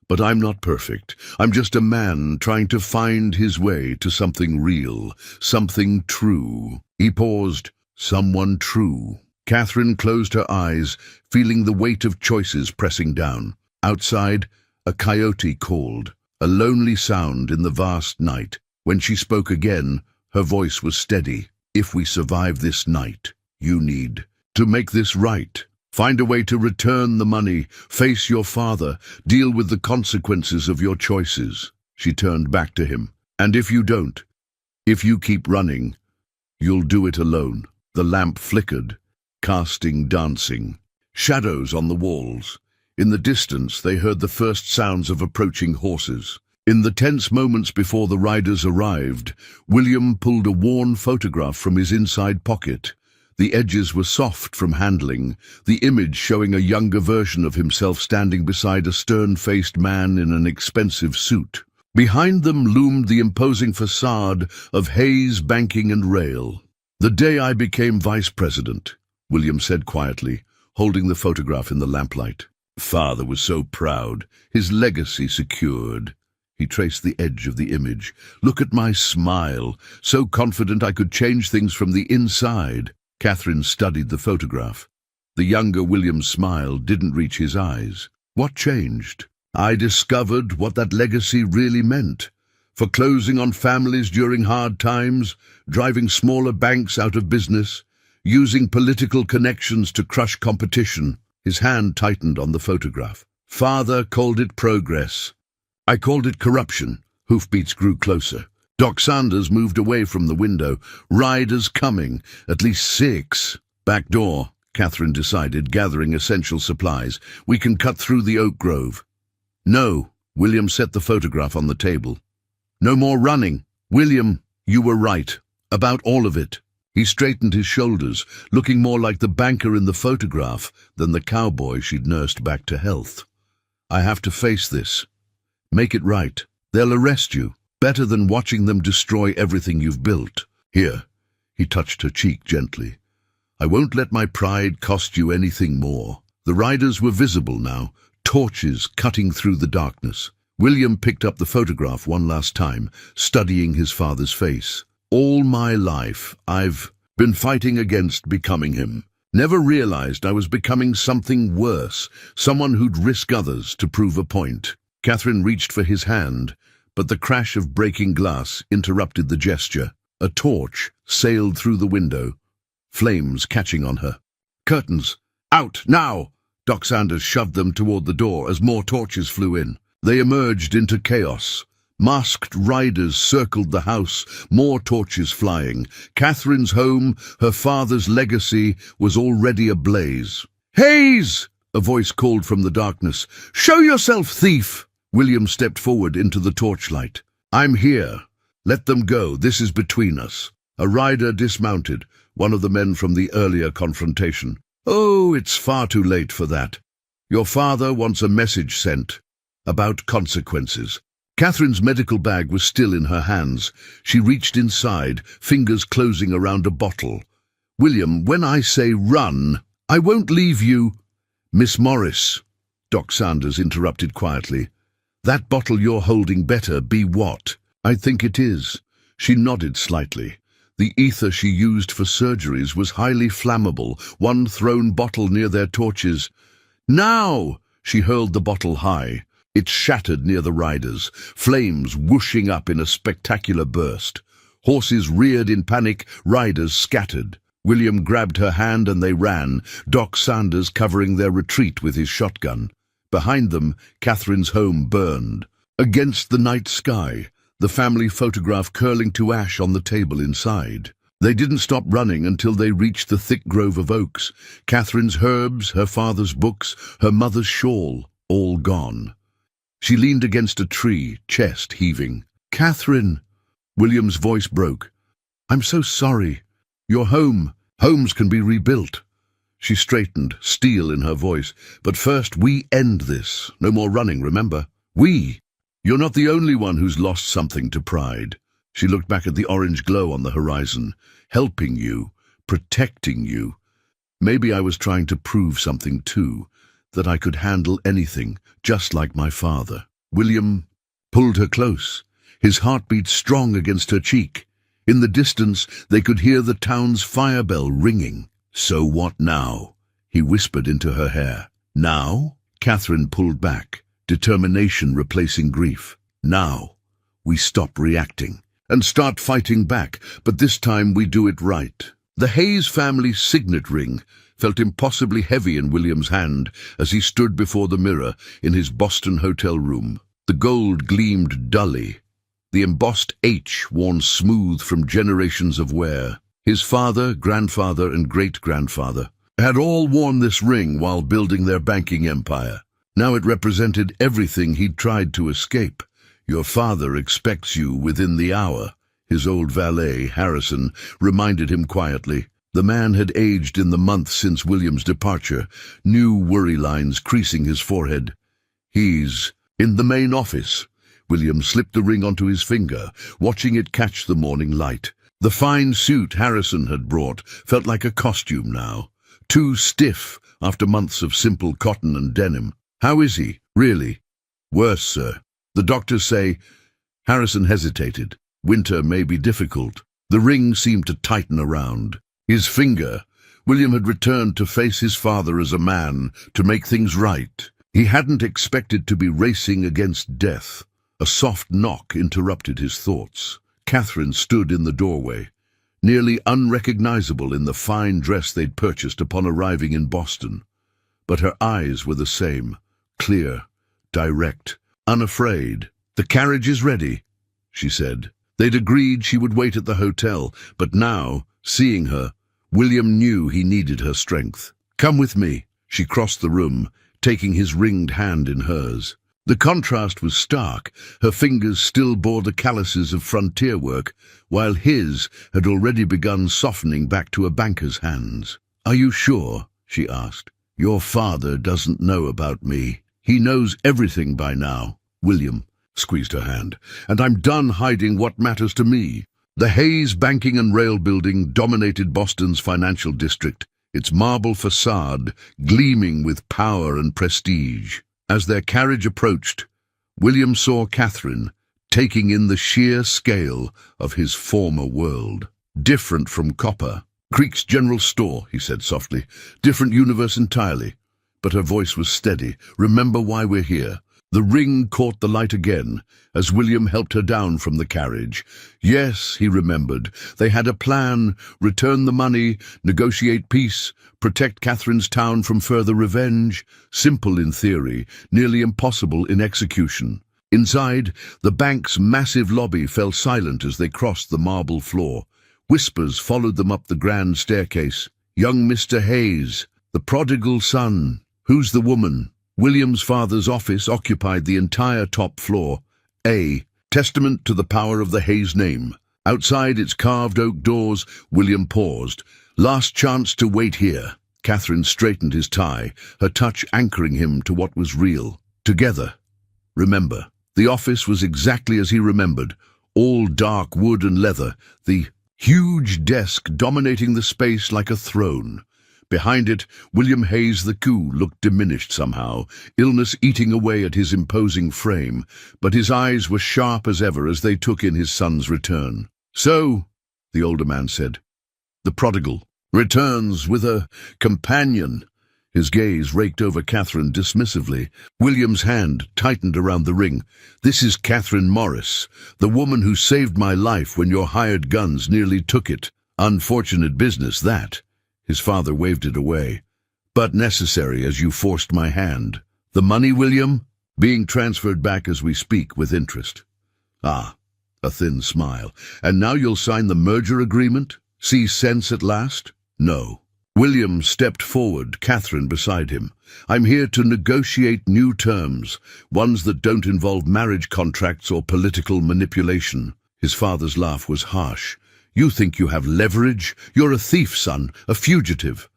But I'm not perfect. I'm just a man trying to find his way to something real, something true. He paused. Someone true. Catherine closed her eyes, feeling the weight of choices pressing down. Outside, a coyote called, a lonely sound in the vast night. When she spoke again, her voice was steady. If we survive this night, you need to make this right. Find a way to return the money, face your father, deal with the consequences of your choices. She turned back to him. And if you don't, if you keep running, you'll do it alone. The lamp flickered, casting dancing shadows on the walls. In the distance, they heard the first sounds of approaching horses. In the tense moments before the riders arrived, William pulled a worn photograph from his inside pocket. The edges were soft from handling, the image showing a younger version of himself standing beside a stern-faced man in an expensive suit. Behind them loomed the imposing facade of Hayes Banking and Rail. The day I became vice president, William said quietly, holding the photograph in the lamplight. Father was so proud, his legacy secured. He traced the edge of the image. Look at my smile, so confident I could change things from the inside. Catherine studied the photograph. The younger William's smile didn't reach his eyes. What changed? I discovered what that legacy really meant. Foreclosing on families during hard times, driving smaller banks out of business, using political connections to crush competition. His hand tightened on the photograph. Father called it progress. I called it corruption. Hoofbeats grew closer. Doc Sanders moved away from the window. Riders coming, at least 6. Back door, Catherine decided, gathering essential supplies. We can cut through the oak grove. No, William set the photograph on the table. No more running. William, you were right. About all of it. He straightened his shoulders, looking more like the banker in the photograph than the cowboy she'd nursed back to health. I have to face this. Make it right. They'll arrest you. Better than watching them destroy everything you've built. Here, he touched her cheek gently. I won't let my pride cost you anything more. The riders were visible now, torches cutting through the darkness. William picked up the photograph one last time, studying his father's face. All my life, I've been fighting against becoming him. Never realized I was becoming something worse, someone who'd risk others to prove a point. Catherine reached for his hand, but the crash of breaking glass interrupted the gesture. A torch sailed through the window, flames catching on her. Curtains! Out, now! Doc Sanders shoved them toward the door as more torches flew in. They emerged into chaos. Masked riders circled the house, more torches flying. Catherine's home, her father's legacy, was already ablaze. Hayes! A voice called from the darkness. Show yourself, thief! William stepped forward into the torchlight. I'm here. Let them go. This is between us. A rider dismounted, one of the men from the earlier confrontation. Oh, it's far too late for that. Your father wants a message sent about consequences. Catherine's medical bag was still in her hands. She reached inside, fingers closing around a bottle. William, when I say run, I won't leave you. Miss Morris, Doc Sanders interrupted quietly. That bottle you're holding better be what? I think it is. She nodded slightly. The ether she used for surgeries was highly flammable, one thrown bottle near their torches. Now! She hurled the bottle high. It shattered near the riders, flames whooshing up in a spectacular burst. Horses reared in panic, riders scattered. William grabbed her hand and they ran, Doc Sanders covering their retreat with his shotgun. Behind them, Catherine's home burned. Against the night sky, the family photograph curling to ash on the table inside. They didn't stop running until they reached the thick grove of oaks. Catherine's herbs, her father's books, her mother's shawl, all gone. She leaned against a tree, chest heaving. "Catherine!" William's voice broke. "I'm so sorry. Your home. Homes can be rebuilt." She straightened, steel in her voice. "But first, we end this. No more running, remember? We. You're not the only one who's lost something to pride." She looked back at the orange glow on the horizon. "Helping you, protecting you. Maybe I was trying to prove something too, that I could handle anything, just like my father." William pulled her close, his heartbeat strong against her cheek. In the distance, they could hear the town's fire bell ringing. "So what now?" he whispered into her hair. "Now?" Catherine pulled back, determination replacing grief. "Now, we stop reacting and start fighting back, but this time we do it right." The Hayes family's signet ring felt impossibly heavy in William's hand as he stood before the mirror in his Boston hotel room. The gold gleamed dully, the embossed H worn smooth from generations of wear. His father, grandfather, and great-grandfather had all worn this ring while building their banking empire. Now it represented everything he'd tried to escape. "Your father expects you within the hour," his old valet, Harrison, reminded him quietly. The man had aged in the months since William's departure, new worry lines creasing his forehead. "He's in the main office." William slipped the ring onto his finger, watching it catch the morning light. The fine suit Harrison had brought felt like a costume now, too stiff after months of simple cotton and denim. "How is he, really?" "Worse, sir. The doctors say—" Harrison hesitated. "Winter may be difficult." The ring seemed to tighten around his finger. William had returned to face his father as a man, to make things right. He hadn't expected to be racing against death. A soft knock interrupted his thoughts. Catherine stood in the doorway, nearly unrecognizable in the fine dress they'd purchased upon arriving in Boston. But her eyes were the same, clear, direct, unafraid. "The carriage is ready," she said. They'd agreed she would wait at the hotel, but now, seeing her, William knew he needed her strength. "Come with me." She crossed the room, taking his ringed hand in hers. The contrast was stark. Her fingers still bore the calluses of frontier work, while his had already begun softening back to a banker's hands. "Are you sure?" she asked. "Your father doesn't know about me. He knows everything by now." William squeezed her hand. "And I'm done hiding what matters to me." The Hayes Banking and Rail Building dominated Boston's financial district, its marble facade gleaming with power and prestige. As their carriage approached, William saw Catherine taking in the sheer scale of his former world. "Different from copper. Creek's General Store," he said softly. "Different universe entirely." But her voice was steady. "Remember why we're here." The ring caught the light again as William helped her down from the carriage. Yes, he remembered. They had a plan: return the money, negotiate peace, protect Catherine's town from further revenge. Simple in theory, nearly impossible in execution. Inside, the bank's massive lobby fell silent as they crossed the marble floor. Whispers followed them up the grand staircase. "Young Mr. Hayes, the prodigal son. Who's the woman?" William's father's office occupied the entire top floor. A testament to the power of the Hayes name. Outside its carved oak doors, William paused. "Last chance to wait here." Catherine straightened his tie, her touch anchoring him to what was real. "Together. Remember." The office was exactly as he remembered, all dark wood and leather, the huge desk dominating the space like a throne. Behind it, William Hayes the Coup looked diminished somehow, illness eating away at his imposing frame, but his eyes were sharp as ever as they took in his son's return. "So," the older man said, "the prodigal returns with a companion." His gaze raked over Catherine dismissively. William's hand tightened around the ring. "This is Catherine Morris, the woman who saved my life when your hired guns nearly took it. Unfortunate business, that." His father waved it away. "But necessary, as you forced my hand. The money, William?" "Being transferred back as we speak, with interest." "Ah," a thin smile. "And now you'll sign the merger agreement? See sense at last?" "No." William stepped forward, Catherine beside him. "I'm here to negotiate new terms, ones that don't involve marriage contracts or political manipulation." His father's laugh was harsh. "You think you have leverage? You're a thief, son, a fugitive.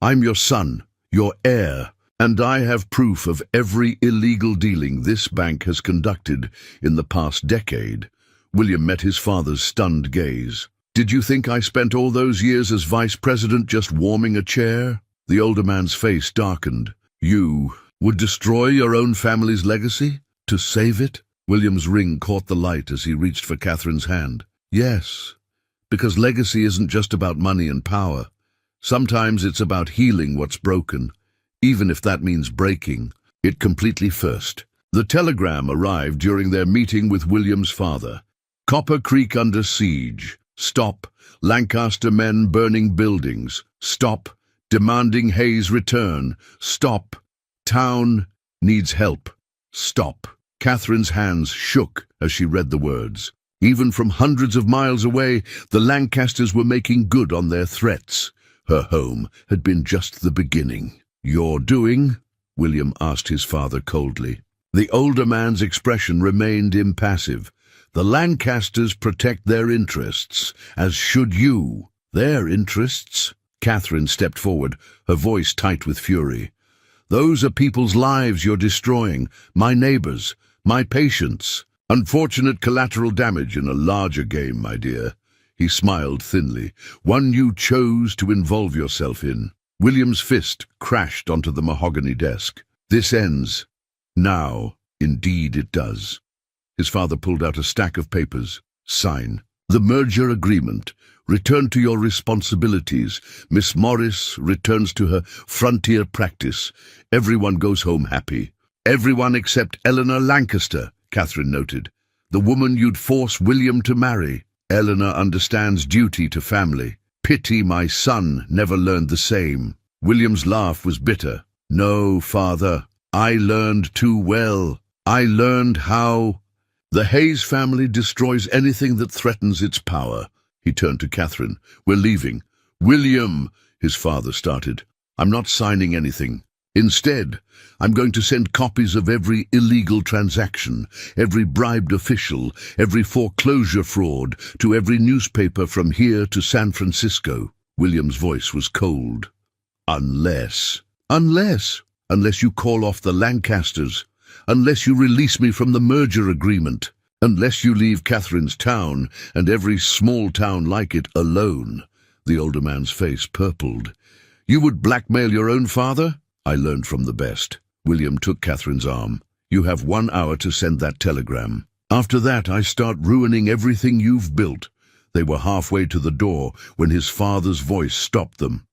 I'm your son, your heir, and I have proof of every illegal dealing this bank has conducted in the past decade." William met his father's stunned gaze. "Did you think I spent all those years as vice president just warming a chair?" The older man's face darkened. "You would destroy your own family's legacy? To save it?" William's ring caught the light as he reached for Catherine's hand. "Yes, because legacy isn't just about money and power. Sometimes it's about healing what's broken, even if that means breaking it completely first." The telegram arrived during their meeting with William's father. "Copper Creek under siege. Stop. Lancaster men burning buildings. Stop. Demanding Hayes' return. Stop. Town needs help. Stop." Catherine's hands shook as she read the words. Even from hundreds of miles away, the Lancasters were making good on their threats. Her home had been just the beginning. "You're doing?" William asked his father coldly. The older man's expression remained impassive. "The Lancasters protect their interests, as should you." "Their interests?" Catherine stepped forward, her voice tight with fury. "Those are people's lives you're destroying, my neighbors, my patients. Unfortunate collateral damage in a larger game, my dear." He smiled thinly. "One you chose to involve yourself in." William's fist crashed onto the mahogany desk. "This ends. Now, indeed it does." His father pulled out a stack of papers. "Sign. The merger agreement. Return to your responsibilities. Miss Morris returns to her frontier practice. Everyone goes home happy." "Everyone except Eleanor Lancaster," Catherine noted. "The woman you'd force William to marry. Eleanor understands duty to family. Pity my son never learned the same." William's laugh was bitter. "No, father. I learned too well. I learned how. The Hayes family destroys anything that threatens its power." He turned to Catherine. "We're leaving." "William," his father started. "I'm not signing anything. Instead, I'm going to send copies of every illegal transaction, every bribed official, every foreclosure fraud, to every newspaper from here to San Francisco." William's voice was cold. "Unless you call off the Lancasters. Unless you release me from the merger agreement. Unless you leave Catherine's town, and every small town like it, alone." The older man's face purpled. "You would blackmail your own father?" "I learned from the best." William took Catherine's arm. "You have 1 hour to send that telegram. After that, I start ruining everything you've built." They were halfway to the door when his father's voice stopped them.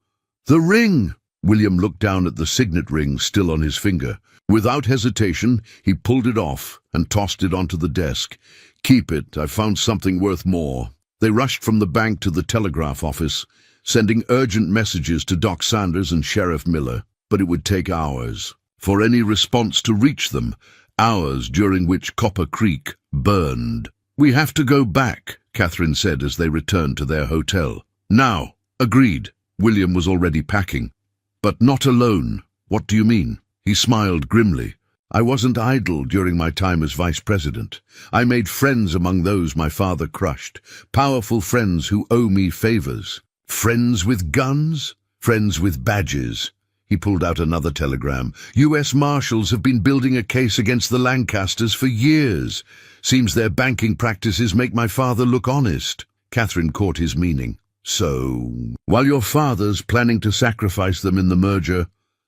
"The ring!" William looked down at the signet ring still on his finger. Without hesitation, he pulled it off and tossed it onto the desk. "Keep it. I found something worth more." They rushed from the bank to the telegraph office, sending urgent messages to Doc Sanders and Sheriff Miller. But it would take hours for any response to reach them, hours during which Copper Creek burned. "We have to go back," Catherine said as they returned to their hotel. "Now." "Agreed." William was already packing. "But not alone." "What do you mean?" He smiled grimly. "I wasn't idle during my time as vice president. I made friends among those my father crushed, powerful friends who owe me favors. Friends with guns? Friends with badges." He pulled out another telegram. "U.S. Marshals have been building a case against the Lancasters for years. Seems their banking practices make my father look honest." Catherine caught his meaning. "So, while your father's planning to sacrifice them in the merger,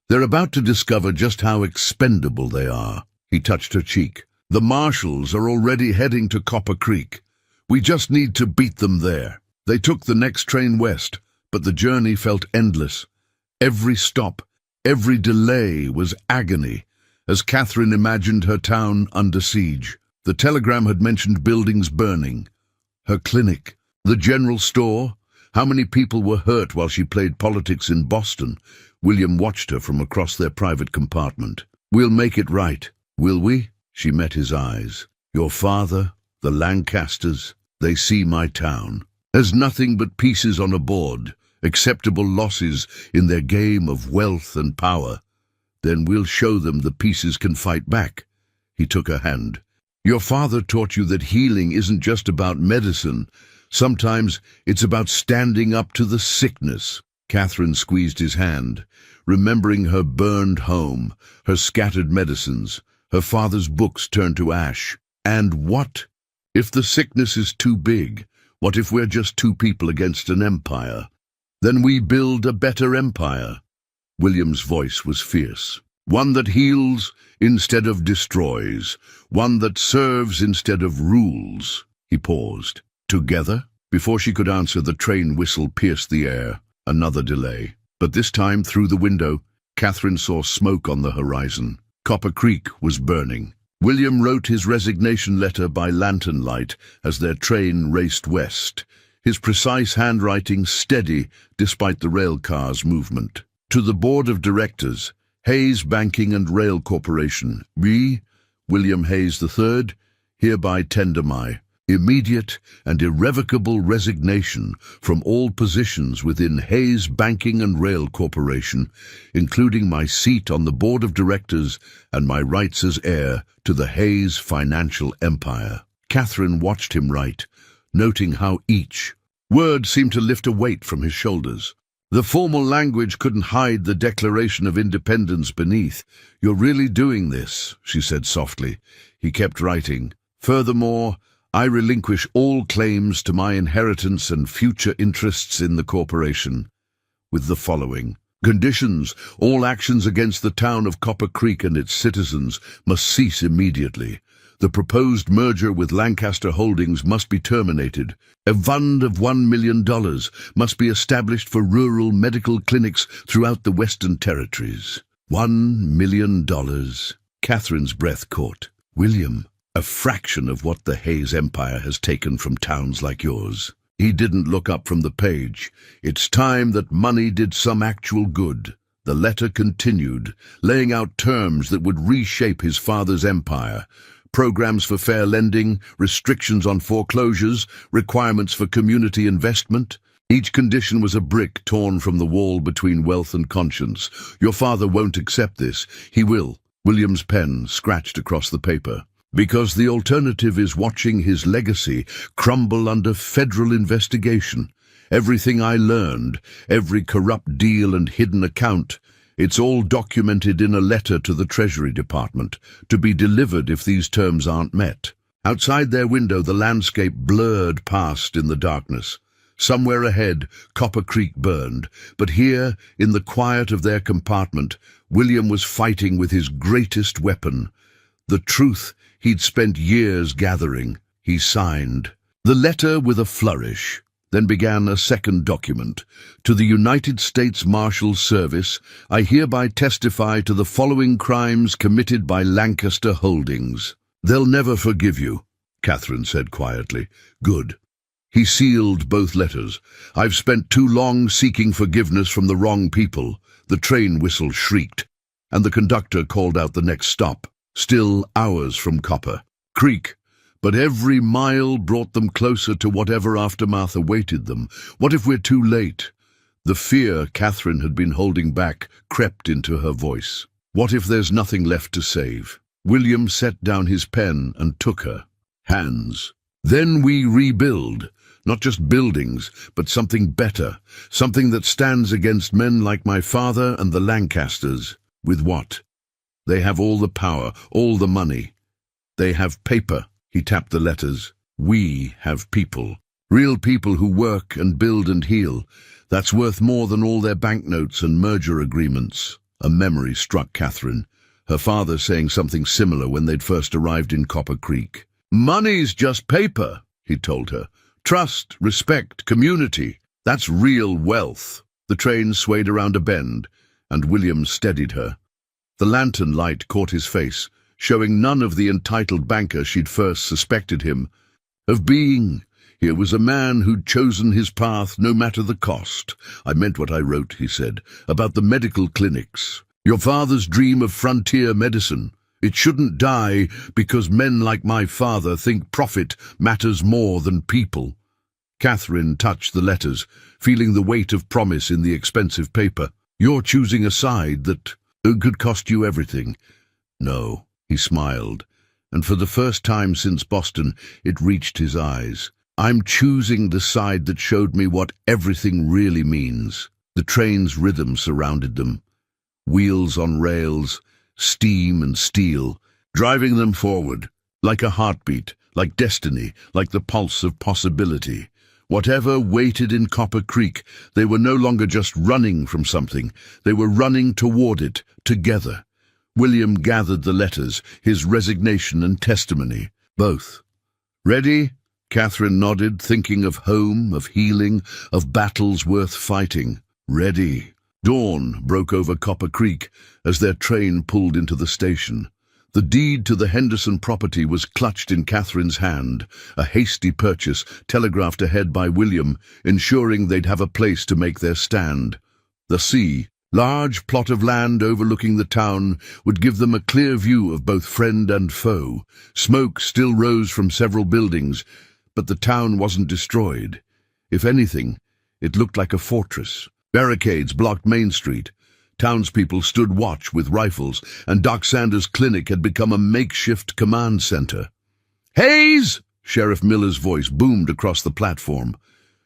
they're about to discover just how expendable they are." He touched her cheek. "The Marshals are already heading to Copper Creek. We just need to beat them there." They took the next train west, but the journey felt endless. Every stop, Every delay was agony, as Catherine imagined her town under siege. The telegram had mentioned buildings burning. Her clinic, the general store. How many people were hurt while she played politics in Boston? William watched her from across their private compartment. "We'll make it right, will we?" She met his eyes. "Your father, the Lancasters, they see my town as nothing but pieces on a board, acceptable losses in their game of wealth and power. Then we'll show them the pieces can fight back." He took her hand. "Your father taught you that healing isn't just about medicine. Sometimes it's about standing up to the sickness." Catherine squeezed his hand, remembering her burned home, her scattered medicines, her father's books turned to ash. And what if the sickness is too big? What if we're just two people against an empire? Then we build a better empire. William's voice was fierce. One that heals instead of destroys. One that serves instead of rules. He paused. "Together?" Before she could answer, the train whistle pierced the air. Another delay. But this time, through the window, Catherine saw smoke on the horizon. Copper Creek was burning. William wrote his resignation letter by lantern light as their train raced west, his precise handwriting steady despite the rail car's movement. "To the Board of Directors, Hayes Banking and Rail Corporation, we, William Hayes III, hereby tender my immediate and irrevocable resignation from all positions within Hayes Banking and Rail Corporation, including my seat on the Board of Directors and my rights as heir to the Hayes financial empire." Catherine watched him write, noting how each word seemed to lift a weight from his shoulders. The formal language couldn't hide the Declaration of Independence beneath. "You're really doing this," she said softly. He kept writing. "Furthermore, I relinquish all claims to my inheritance and future interests in the corporation, with the following conditions: all actions against the town of Copper Creek and its citizens must cease immediately. The proposed merger with Lancaster Holdings must be terminated. A fund of $1 million must be established for rural medical clinics throughout the Western Territories." $1 million. Catherine's breath caught. "William, a fraction of what the Hayes Empire has taken from towns like yours." He didn't look up from the page. "It's time that money did some actual good." The letter continued, laying out terms that would reshape his father's empire. Programs for fair lending, restrictions on foreclosures, requirements for community investment. Each condition was a brick torn from the wall between wealth and conscience. "Your father won't accept this." "He will." William's pen scratched across the paper. "Because the alternative is watching his legacy crumble under federal investigation. Everything I learned, every corrupt deal and hidden account, it's all documented in a letter to the Treasury Department, to be delivered if these terms aren't met." Outside their window, the landscape blurred past in the darkness. Somewhere ahead, Copper Creek burned, but here, in the quiet of their compartment, William was fighting with his greatest weapon, the truth he'd spent years gathering. He signed the letter with a flourish, then began a second document. "To the United States Marshal Service, I hereby testify to the following crimes committed by Lancaster Holdings." "They'll never forgive you," Catherine said quietly. "Good." He sealed both letters. "I've spent too long seeking forgiveness from the wrong people." The train whistle shrieked, and the conductor called out the next stop. Still hours from Copper Creek, but every mile brought them closer to whatever aftermath awaited them. What if we're too late? The fear Catherine had been holding back crept into her voice. What if there's nothing left to save? William set down his pen and took her hands. "Then we rebuild, not just buildings, but something better, something that stands against men like my father and the Lancasters." "With what?" "They have all the power, all the money. They have paper." He tapped the letters. "We have people. Real people who work and build and heal. That's worth more than all their banknotes and merger agreements." A memory struck Catherine, her father saying something similar when they'd first arrived in Copper Creek. "Money's just paper," he told her. "Trust, respect, community. That's real wealth." The train swayed around a bend, and William steadied her. The lantern light caught his face, showing none of the entitled banker she'd first suspected him of being. Here was a man who'd chosen his path no matter the cost. "I meant what I wrote," he said, "about the medical clinics. Your father's dream of frontier medicine. It shouldn't die because men like my father think profit matters more than people." Catherine touched the letters, feeling the weight of promise in the expensive paper. "You're choosing a side that could cost you everything." "No," he smiled, and for the first time since Boston, it reached his eyes. "I'm choosing the side that showed me what everything really means." The train's rhythm surrounded them. Wheels on rails, steam and steel, driving them forward, like a heartbeat, like destiny, like the pulse of possibility. Whatever waited in Copper Creek, they were no longer just running from something, they were running toward it, together. William gathered the letters, his resignation and testimony, both. "Ready?" Catherine nodded, thinking of home, of healing, of battles worth fighting. "Ready." Dawn broke over Copper Creek as their train pulled into the station. The deed to the Henderson property was clutched in Catherine's hand, a hasty purchase telegraphed ahead by William, ensuring they'd have a place to make their stand. The sea, large plot of land overlooking the town, would give them a clear view of both friend and foe. Smoke still rose from several buildings, but the town wasn't destroyed. If anything, it looked like a fortress. Barricades blocked Main Street. Townspeople stood watch with rifles, and Doc Sanders' clinic had become a makeshift command center. "Hayes!" Sheriff Miller's voice boomed across the platform.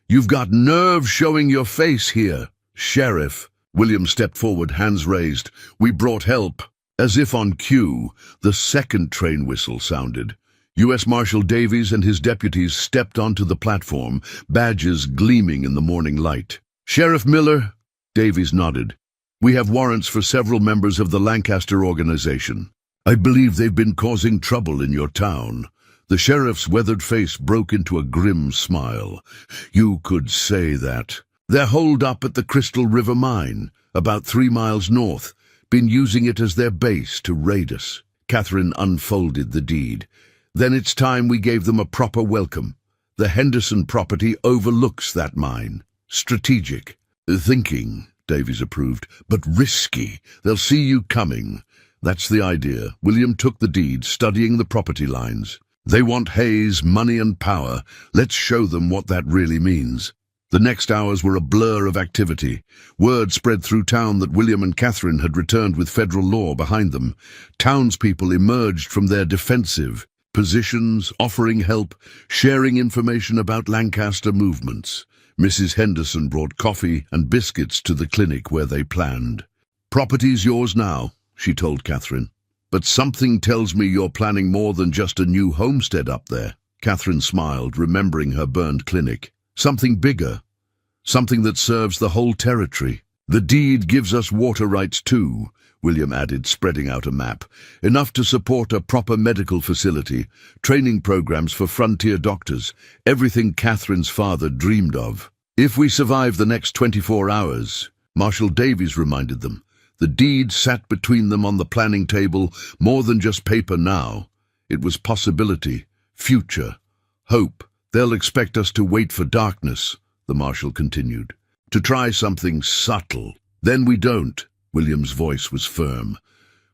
"You've got nerve showing your face here." "Sheriff." William stepped forward, hands raised. "We brought help." As if on cue, the second train whistle sounded. U.S. Marshal Davies and his deputies stepped onto the platform, badges gleaming in the morning light. "Sheriff Miller?" Davies nodded. "We have warrants for several members of the Lancaster organization. I believe they've been causing trouble in your town." The sheriff's weathered face broke into a grim smile. "You could say that. They're holed up at the Crystal River Mine, about 3 miles north, been using it as their base to raid us." Catherine unfolded the deed. "Then it's time we gave them a proper welcome. The Henderson property overlooks that mine. Strategic. Thinking," Davies approved, "but risky. They'll see you coming." "That's the idea." William took the deed, studying the property lines. "They want Hayes, money and power. Let's show them what that really means." The next hours were a blur of activity. Word spread through town that William and Catherine had returned with federal law behind them. Townspeople emerged from their defensive positions, offering help, sharing information about Lancaster movements. Mrs. Henderson brought coffee and biscuits to the clinic where they planned. "Property's yours now," she told Catherine. "But something tells me you're planning more than just a new homestead up there." Catherine smiled, remembering her burned clinic. "Something bigger. Something that serves the whole territory. The deed gives us water rights too," William added, spreading out a map. "Enough to support a proper medical facility, training programs for frontier doctors, everything Catherine's father dreamed of. If we survive the next 24 hours, Marshal Davies reminded them. The deed sat between them on the planning table, more than just paper now. It was possibility, future, hope. "They'll expect us to wait for darkness," the Marshal continued. "To try something subtle. Then we don't." William's voice was firm.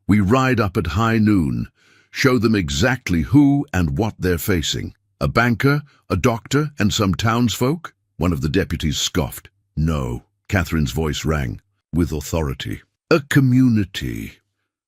"We ride up at high noon, show them exactly who and what they're facing. A banker, a doctor, and some townsfolk?" One of the deputies scoffed. "No," Catherine's voice rang, with authority. "A community.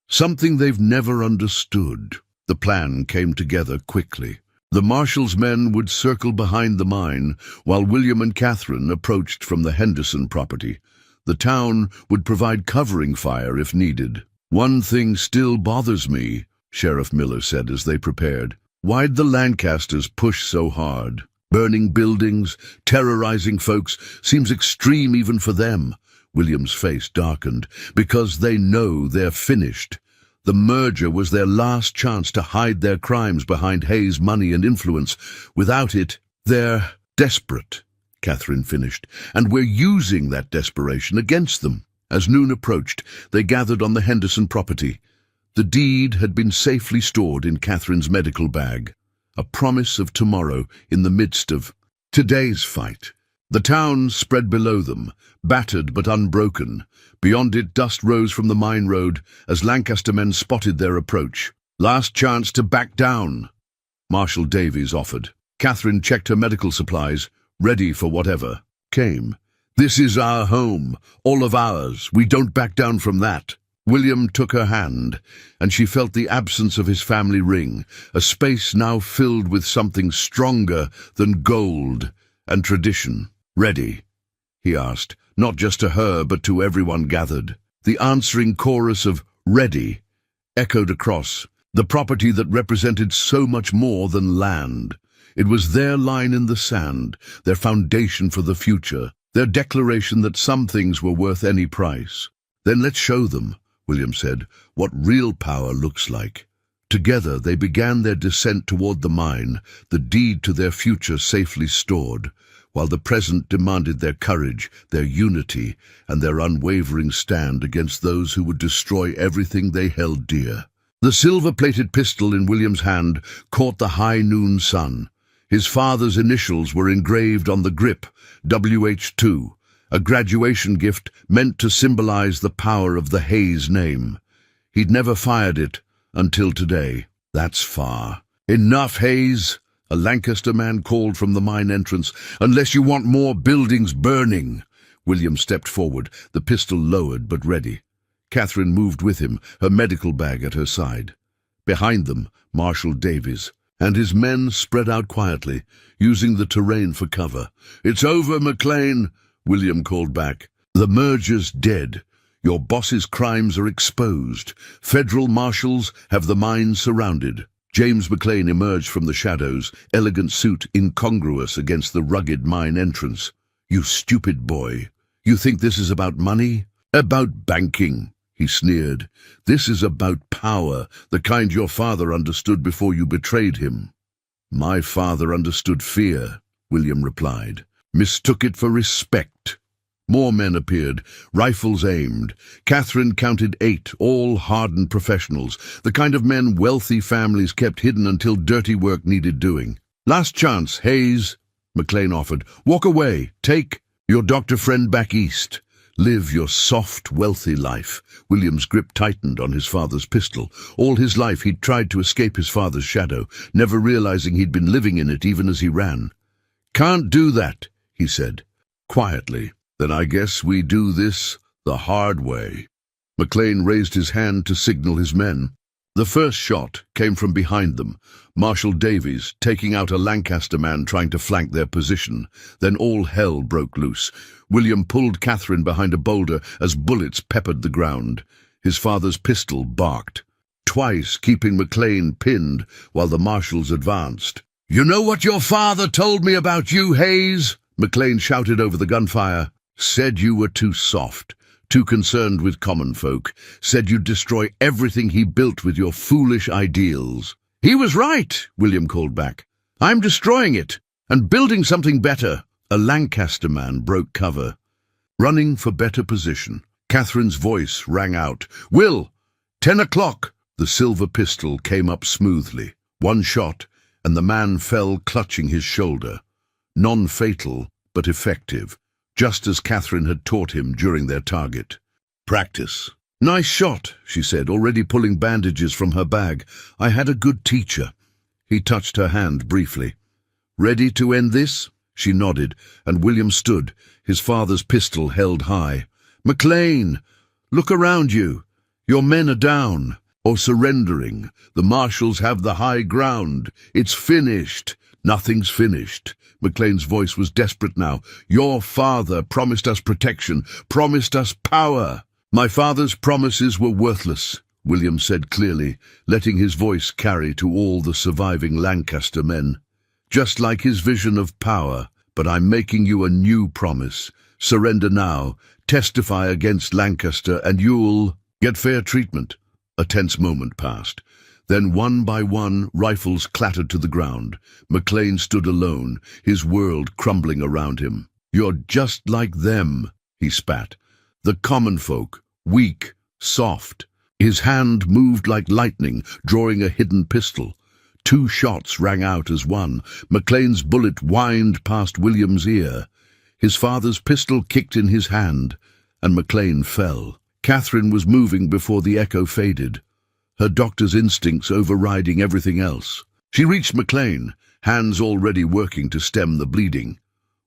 Something they've never understood." The plan came together quickly. The Marshal's men would circle behind the mine, while William and Catherine approached from the Henderson property. The town would provide covering fire if needed. "One thing still bothers me," Sheriff Miller said as they prepared. "Why'd the Lancasters push so hard? Burning buildings, terrorizing folks, seems extreme even for them." William's face darkened. "Because they know they're finished. The merger was their last chance to hide their crimes behind Hayes' money and influence. Without it, they're desperate," Catherine finished, "and we're using that desperation against them." As noon approached, they gathered on the Henderson property. The deed had been safely stored in Catherine's medical bag, a promise of tomorrow in the midst of today's fight. The town spread below them, battered but unbroken. Beyond it, dust rose from the mine road as Lancaster men spotted their approach. "Last chance to back down," Marshal Davies offered. Catherine checked her medical supplies, ready for whatever came. "This is our home, all of ours. We don't back down from that." William took her hand, and she felt the absence of his family ring, a space now filled with something stronger than gold and tradition. "Ready?" he asked, not just to her but to everyone gathered. The answering chorus of "ready" echoed across the property that represented so much more than land. It was their line in the sand, their foundation for the future, their declaration that some things were worth any price. "Then let's show them," William said, "what real power looks like." Together they began their descent toward the mine, the deed to their future safely stored, while the present demanded their courage, their unity, and their unwavering stand against those who would destroy everything they held dear. The silver-plated pistol in William's hand caught the high noon sun. His father's initials were engraved on the grip, WH2, a graduation gift meant to symbolize the power of the Hayes name. He'd never fired it until today. "That's far." "Enough, Hayes," a Lancaster man called from the mine entrance. "Unless you want more buildings burning." William stepped forward, the pistol lowered but ready. Catherine moved with him, her medical bag at her side. Behind them, Marshal Davies and his men spread out quietly, using the terrain for cover. "It's over, McLean," William called back. "The merger's dead. Your boss's crimes are exposed. Federal marshals have the mine surrounded." James McLean emerged from the shadows, elegant suit incongruous against the rugged mine entrance. "You stupid boy. You think this is about money? About banking," he sneered. "This is about power, the kind your father understood before you betrayed him." "My father understood fear," William replied. "Mistook it for respect." More men appeared, rifles aimed. Catherine counted 8, all hardened professionals, the kind of men wealthy families kept hidden until dirty work needed doing. "Last chance, Hayes," McLean offered. "Walk away. Take your doctor friend back east. Live your soft, wealthy life." William's grip tightened on his father's pistol. All his life he'd tried to escape his father's shadow, never realizing he'd been living in it even as he ran. "Can't do that," he said, quietly. "Then I guess we do this the hard way." McLean raised his hand to signal his men. The first shot came from behind them, Marshal Davies taking out a Lancaster man trying to flank their position. Then all hell broke loose. William pulled Catherine behind a boulder as bullets peppered the ground. His father's pistol barked, twice keeping McLean pinned while the marshals advanced. "You know what your father told me about you, Hayes?" McLean shouted over the gunfire. "Said you were too soft, too concerned with common folk. Said you'd destroy everything he built with your foolish ideals." "He was right," William called back. "I'm destroying it and building something better." A Lancaster man broke cover, running for better position. Catherine's voice rang out. "Will, 10 o'clock!" The silver pistol came up smoothly. One shot, and the man fell clutching his shoulder. Non-fatal, but effective, just as Catherine had taught him during their target. "Practice." "Nice shot," she said, already pulling bandages from her bag. "I had a good teacher." He touched her hand briefly. "Ready to end this?" She nodded, and William stood, his father's pistol held high. "McLean, look around you. Your men are down, or surrendering. The marshals have the high ground. It's finished." "Nothing's finished." McLean's voice was desperate now. "Your father promised us protection, promised us power." "My father's promises were worthless," William said clearly, letting his voice carry to all the surviving Lancaster men. "Just like his vision of power, but I'm making you a new promise. Surrender now, testify against Lancaster, and you'll get fair treatment." A tense moment passed. Then one by one, rifles clattered to the ground. McLean stood alone, his world crumbling around him. "You're just like them," he spat. The common folk, weak, soft. His hand moved like lightning, drawing a hidden pistol. 2 shots rang out as one. McLean's bullet whined past William's ear. His father's pistol kicked in his hand, and McLean fell. Catherine was moving before the echo faded, her doctor's instincts overriding everything else. She reached McLean, hands already working to stem the bleeding.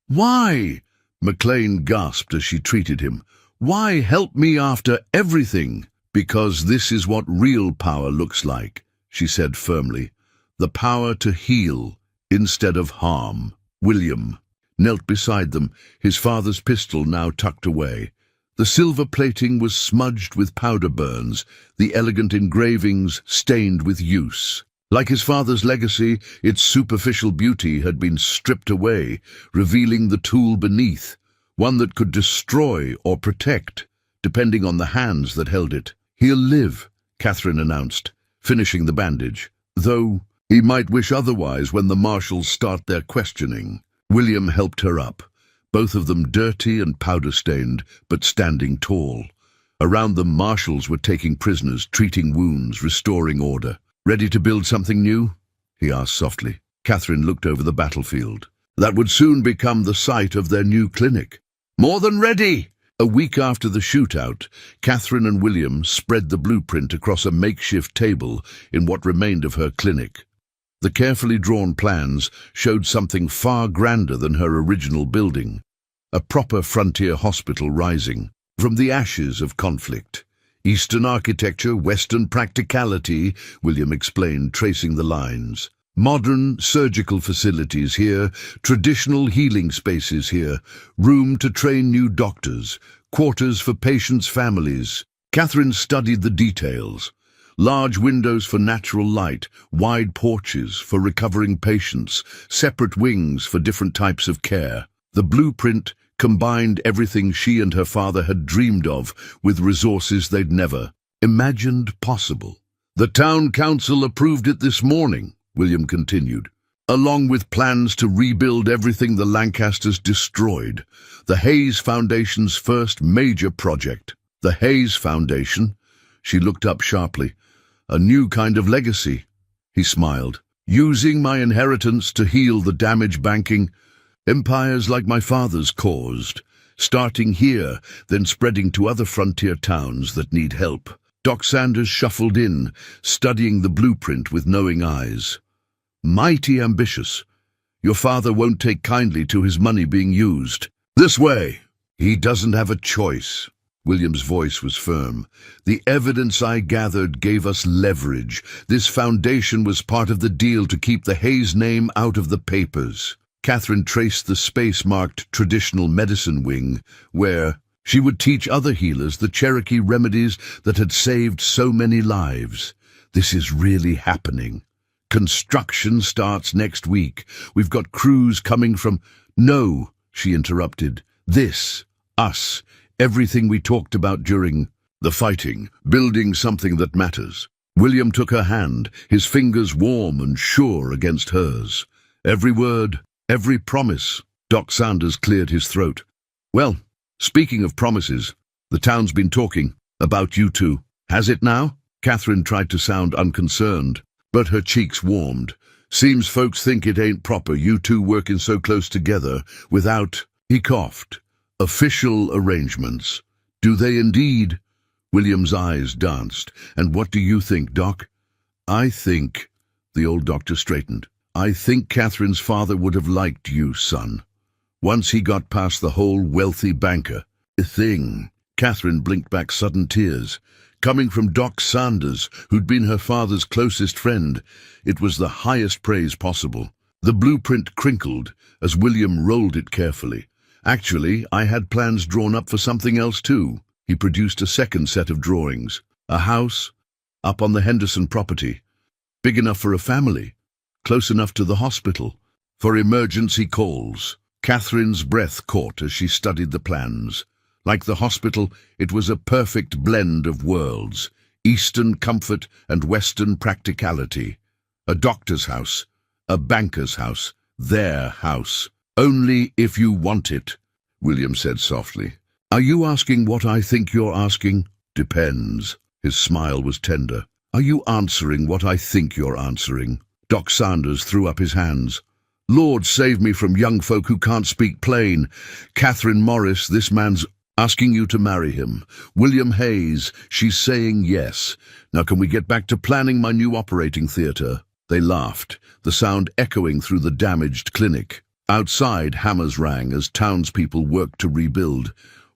"Why?" McLean gasped as she treated him. "Why help me after everything?" "Because this is what real power looks like," she said firmly. "The power to heal instead of harm." William knelt beside them, his father's pistol now tucked away. The silver plating was smudged with powder burns, the elegant engravings stained with use. Like his father's legacy, its superficial beauty had been stripped away, revealing the tool beneath, one that could destroy or protect, depending on the hands that held it. "He'll live," Catherine announced, finishing the bandage, though he might wish otherwise when the marshals start their questioning. William helped her up, both of them dirty and powder-stained, but standing tall. Around them, marshals were taking prisoners, treating wounds, restoring order. "Ready to build something new?" he asked softly. Catherine looked over the battlefield. That would soon become the site of their new clinic. "More than ready!" A week after the shootout, Catherine and William spread the blueprint across a makeshift table in what remained of her clinic. The carefully drawn plans showed something far grander than her original building, a proper frontier hospital rising from the ashes of conflict. "Eastern architecture, Western practicality," William explained, tracing the lines. "Modern surgical facilities here, traditional healing spaces here, room to train new doctors, quarters for patients' families." Catherine studied the details. Large windows for natural light, wide porches for recovering patients, separate wings for different types of care. The blueprint combined everything she and her father had dreamed of with resources they'd never imagined possible. "The town council approved it this morning," William continued, "along with plans to rebuild everything the Lancasters destroyed. The Hayes Foundation's first major project." "The Hayes Foundation?" She looked up sharply. "A new kind of legacy." He smiled. "Using my inheritance to heal the damage banking empires like my father's caused, starting here, then spreading to other frontier towns that need help." Doc Sanders shuffled in, studying the blueprint with knowing eyes. "Mighty ambitious. Your father won't take kindly to his money being used." "This way." "He doesn't have a choice." William's voice was firm. "The evidence I gathered gave us leverage. This foundation was part of the deal to keep the Hayes name out of the papers." Catherine traced the space marked traditional medicine wing, where she would teach other healers the Cherokee remedies that had saved so many lives. "This is really happening. Construction starts next week. We've got crews coming from—" "No," she interrupted. "This, us, everything we talked about during the fighting, building something that matters." William took her hand, his fingers warm and sure against hers. "Every word, every promise." Doc Sanders cleared his throat. "Well, speaking of promises, the town's been talking about you two. Has it now?" Catherine tried to sound unconcerned, but her cheeks warmed. "Seems folks think it ain't proper, you two working so close together without—" He coughed. "Official arrangements. Do they indeed?" William's eyes danced. "And what do you think, Doc?" "I think," the old doctor straightened, "I think Catherine's father would have liked you, son. Once he got past the whole wealthy banker thing." Catherine blinked back sudden tears. Coming from Doc Sanders, who'd been her father's closest friend, it was the highest praise possible. The blueprint crinkled as William rolled it carefully. "Actually, I had plans drawn up for something else too." He produced a second set of drawings. "A house up on the Henderson property, big enough for a family, close enough to the hospital, for emergency calls." Catherine's breath caught as she studied the plans. Like the hospital, it was a perfect blend of worlds, Eastern comfort and Western practicality. A doctor's house, a banker's house, their house. "Only if you want it," William said softly. Are you asking what I think you're asking? Depends. His smile was tender. Are you answering what I think you're answering? Doc Sanders threw up his hands. Lord, save me from young folk who can't speak plain. Catherine Morris, this man's asking you to marry him. William Hayes, she's saying yes. Now can we get back to planning my new operating theatre? They laughed, the sound echoing through the damaged clinic. Outside, hammers rang as townspeople worked to rebuild.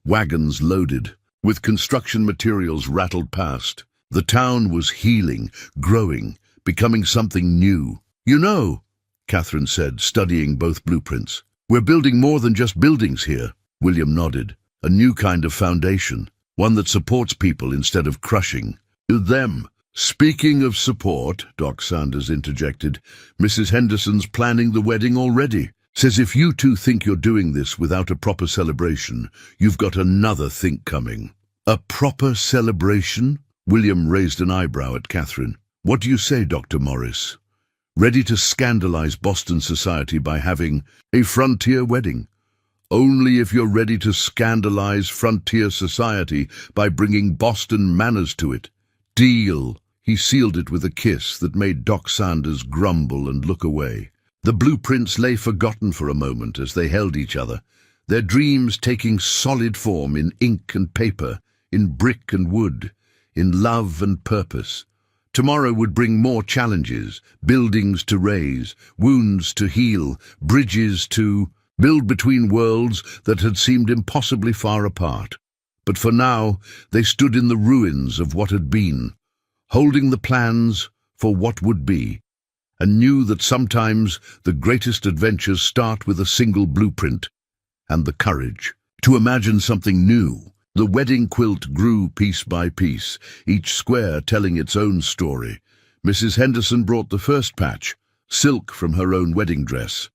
Wagons loaded, with construction materials rattled past. The town was healing, growing, becoming something new. You know, Catherine said, studying both blueprints. We're building more than just buildings here. William nodded. A new kind of foundation, one that supports people instead of crushing them. Speaking of support, Doc Sanders interjected, Mrs. Henderson's planning the wedding already. Says if you two think you're doing this without a proper celebration, you've got another think coming. A proper celebration? William raised an eyebrow at Catherine. What do you say, Dr. Morris? Ready to scandalize Boston society by having a frontier wedding? Only if you're ready to scandalize frontier society by bringing Boston manners to it. Deal. He sealed it with a kiss that made Doc Sanders grumble and look away. The blueprints lay forgotten for a moment as they held each other, their dreams taking solid form in ink and paper, in brick and wood, in love and purpose. Tomorrow would bring more challenges, buildings to raise, wounds to heal, bridges to build between worlds that had seemed impossibly far apart. But for now, they stood in the ruins of what had been, holding the plans for what would be, and knew that sometimes the greatest adventures start with a single blueprint and the courage to imagine something new. The wedding quilt grew piece by piece, each square telling its own story. Mrs. Henderson brought the first patch, silk from her own wedding dress.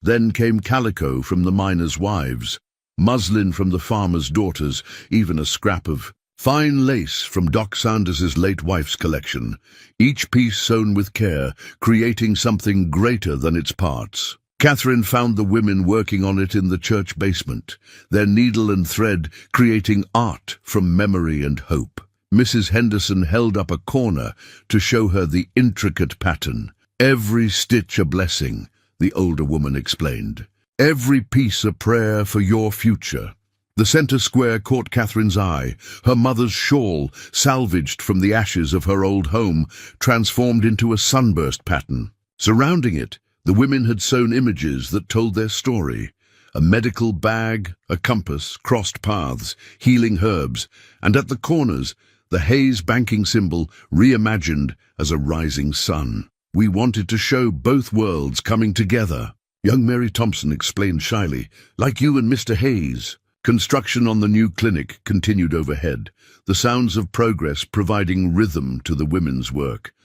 Then came calico from the miners' wives, muslin from the farmers' daughters, even a scrap of fine lace from Doc Sanders's late wife's collection, each piece sewn with care, creating something greater than its parts. Catherine found the women working on it in the church basement, their needle and thread creating art from memory and hope. Mrs. Henderson held up a corner to show her the intricate pattern. Every stitch a blessing, the older woman explained. Every piece a prayer for your future. The center square caught Catherine's eye, her mother's shawl, salvaged from the ashes of her old home, transformed into a sunburst pattern. Surrounding it, the women had sewn images that told their story. A medical bag, a compass, crossed paths, healing herbs, and at the corners, the Hayes banking symbol reimagined as a rising sun. We wanted to show both worlds coming together. Young Mary Thompson explained shyly, like you and Mr. Hayes. Construction on the new clinic continued overhead, the sounds of progress providing rhythm to the women's work.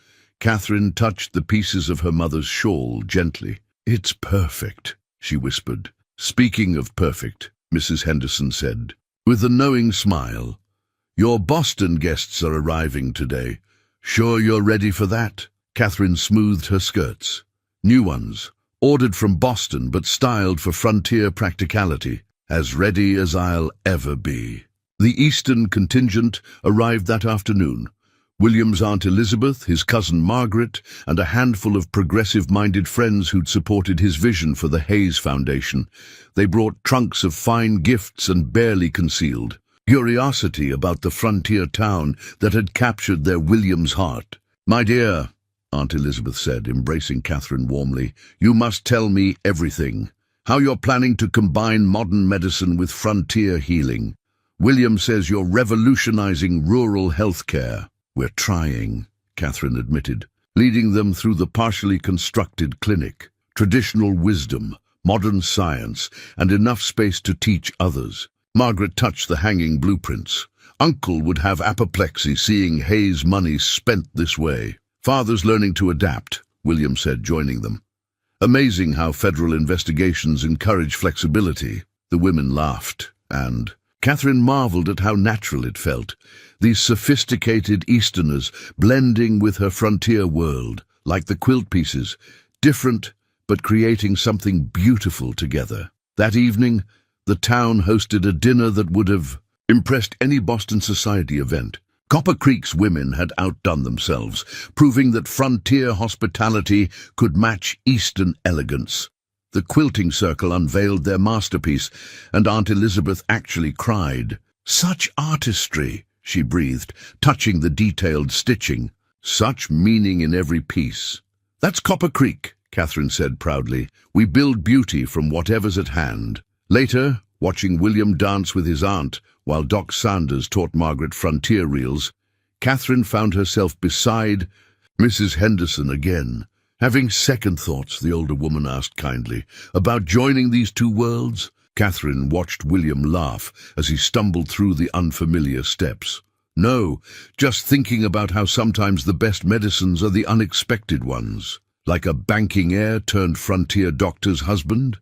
Catherine touched the pieces of her mother's shawl gently. It's perfect, she whispered. Speaking of perfect, Mrs. Henderson said, with a knowing smile, your Boston guests are arriving today. Sure you're ready for that? Catherine smoothed her skirts. New ones, ordered from Boston but styled for frontier practicality. As ready as I'll ever be. The Eastern contingent arrived that afternoon. William's Aunt Elizabeth, his cousin Margaret, and a handful of progressive-minded friends who'd supported his vision for the Hayes Foundation. They brought trunks of fine gifts and barely concealed curiosity about the frontier town that had captured their William's heart. My dear, Aunt Elizabeth said, embracing Catherine warmly, you must tell me everything. How you're planning to combine modern medicine with frontier healing. William says you're revolutionizing rural health care. We're trying, Catherine admitted, leading them through the partially constructed clinic. Traditional wisdom, modern science, and enough space to teach others. Margaret touched the hanging blueprints. Uncle would have apoplexy seeing Hayes' money spent this way. Father's learning to adapt, William said, joining them. Amazing how federal investigations encourage flexibility. The women laughed, and Catherine marveled at how natural it felt. These sophisticated Easterners blending with her frontier world, like the quilt pieces, different but creating something beautiful together. That evening, The town hosted a dinner that would have impressed any Boston society event. Copper Creek's women had outdone themselves, proving that frontier hospitality could match Eastern elegance. The quilting circle unveiled their masterpiece, and Aunt Elizabeth actually cried. "Such artistry," she breathed, touching the detailed stitching. "Such meaning in every piece." "That's Copper Creek," Catherine said proudly. "We build beauty from whatever's at hand." Later, watching William dance with his aunt while Doc Sanders taught Margaret frontier reels, Catherine found herself beside Mrs. Henderson again. "Having second thoughts," the older woman asked kindly, "about joining these two worlds?" Catherine watched William laugh as he stumbled through the unfamiliar steps. "No, just thinking about how sometimes the best medicines are the unexpected ones. Like a banking heir turned frontier doctor's husband?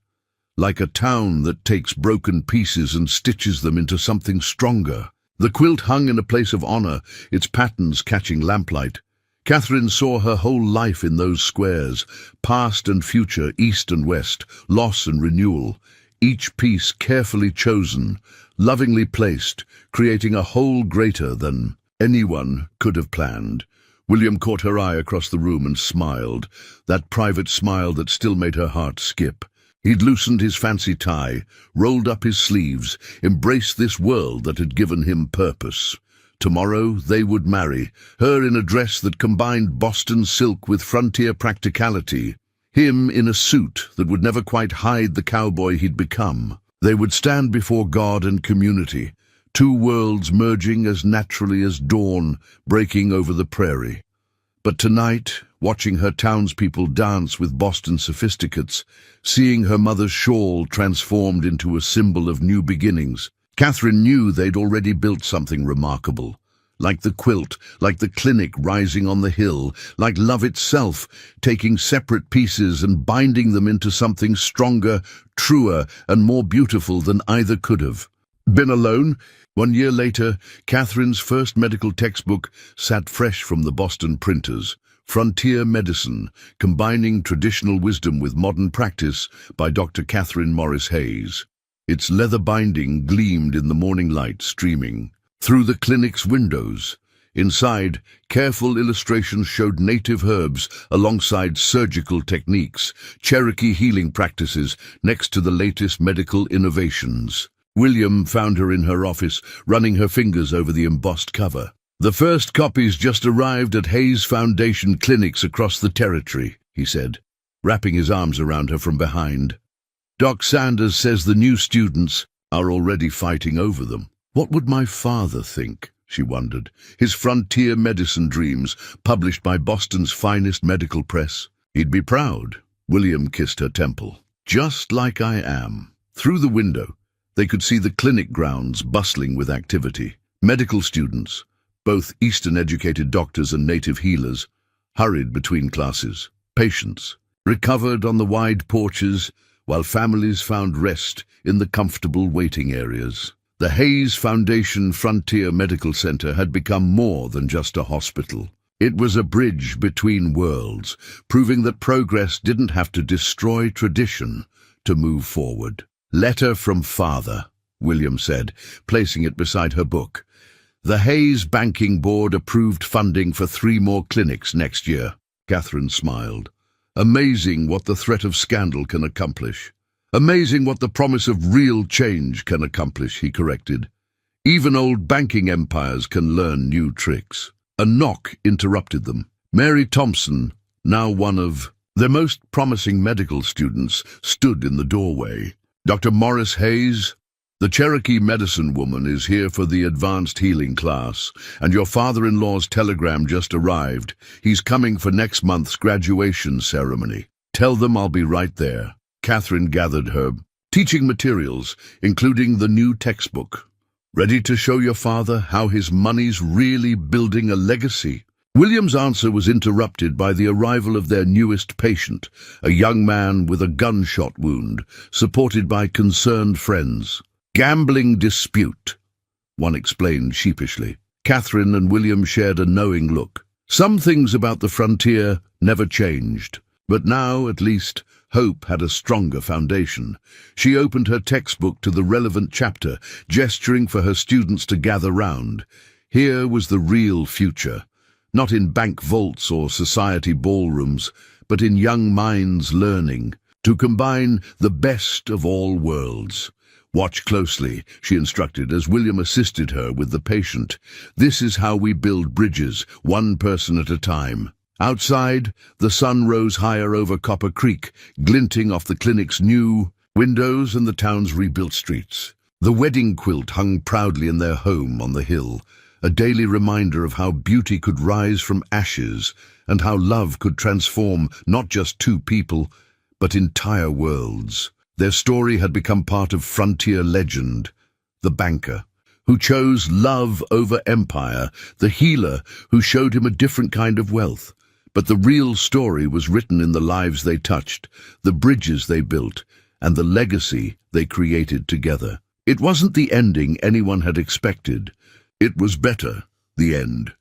Like a town that takes broken pieces and stitches them into something stronger." The quilt hung in a place of honor, its patterns catching lamplight. Catherine saw her whole life in those squares, past and future, east and west, loss and renewal, each piece carefully chosen, lovingly placed, creating a whole greater than anyone could have planned. William caught her eye across the room and smiled, that private smile that still made her heart skip. He'd loosened his fancy tie, rolled up his sleeves, embraced this world that had given him purpose. Tomorrow they would marry, her in a dress that combined Boston silk with frontier practicality, him in a suit that would never quite hide the cowboy he'd become. They would stand before God and community, two worlds merging as naturally as dawn breaking over the prairie. But tonight, watching her townspeople dance with Boston sophisticates, seeing her mother's shawl transformed into a symbol of new beginnings, Catherine knew they'd already built something remarkable. Like the quilt, like the clinic rising on the hill, like love itself, taking separate pieces and binding them into something stronger, truer, and more beautiful than either could have. Been alone? 1 year later, Catherine's first medical textbook sat fresh from the Boston printers. Frontier Medicine, Combining Traditional Wisdom with Modern Practice by Dr. Catherine Morris Hayes. Its leather binding gleamed in the morning light streaming through the clinic's windows. Inside, careful illustrations showed native herbs alongside surgical techniques, Cherokee healing practices next to the latest medical innovations. William found her in her office, running her fingers over the embossed cover. "The first copies just arrived at Hayes Foundation clinics across the territory," he said, wrapping his arms around her from behind. "Doc Sanders says the new students are already fighting over them. What would my father think?" she wondered. His frontier medicine dreams, published by Boston's finest medical press. He'd be proud. William kissed her temple. "Just like I am." Through the window, they could see the clinic grounds bustling with activity. Medical students, both Eastern-educated doctors and native healers, hurried between classes. Patients recovered on the wide porches, while families found rest in the comfortable waiting areas. The Hayes Foundation Frontier Medical Center had become more than just a hospital. It was a bridge between worlds, proving that progress didn't have to destroy tradition to move forward. "Letter from Father," William said, placing it beside her book. "The Hayes Banking Board approved funding for 3 more clinics next year." Catherine smiled. "Amazing what the threat of scandal can accomplish. Amazing what the promise of real change can accomplish," he corrected. "Even old banking empires can learn new tricks." A knock interrupted them. Mary Thompson, now one of their most promising medical students, stood in the doorway. "Dr. Morris Hayes, the Cherokee medicine woman is here for the advanced healing class, and your father-in-law's telegram just arrived. He's coming for next month's graduation ceremony. Tell them I'll be right there." Catherine gathered her teaching materials, including the new textbook. "Ready to show your father how his money's really building a legacy?" William's answer was interrupted by the arrival of their newest patient, a young man with a gunshot wound, supported by concerned friends. "Gambling dispute," one explained sheepishly. Catherine and William shared a knowing look. Some things about the frontier never changed, but now, at least, Hope had a stronger foundation. She opened her textbook to the relevant chapter, gesturing for her students to gather round. Here was the real future, not in bank vaults or society ballrooms, but in young minds learning to combine the best of all worlds. Watch closely, she instructed as William assisted her with the patient. This is how we build bridges, one person at a time. Outside, the sun rose higher over Copper Creek, glinting off the clinic's new windows and the town's rebuilt streets. The wedding quilt hung proudly in their home on the hill, a daily reminder of how beauty could rise from ashes and how love could transform not just two people, but entire worlds. Their story had become part of frontier legend. The banker, who chose love over empire, the healer, who showed him a different kind of wealth. But the real story was written in the lives they touched, the bridges they built, and the legacy they created together. It wasn't the ending anyone had expected. It was better, the end.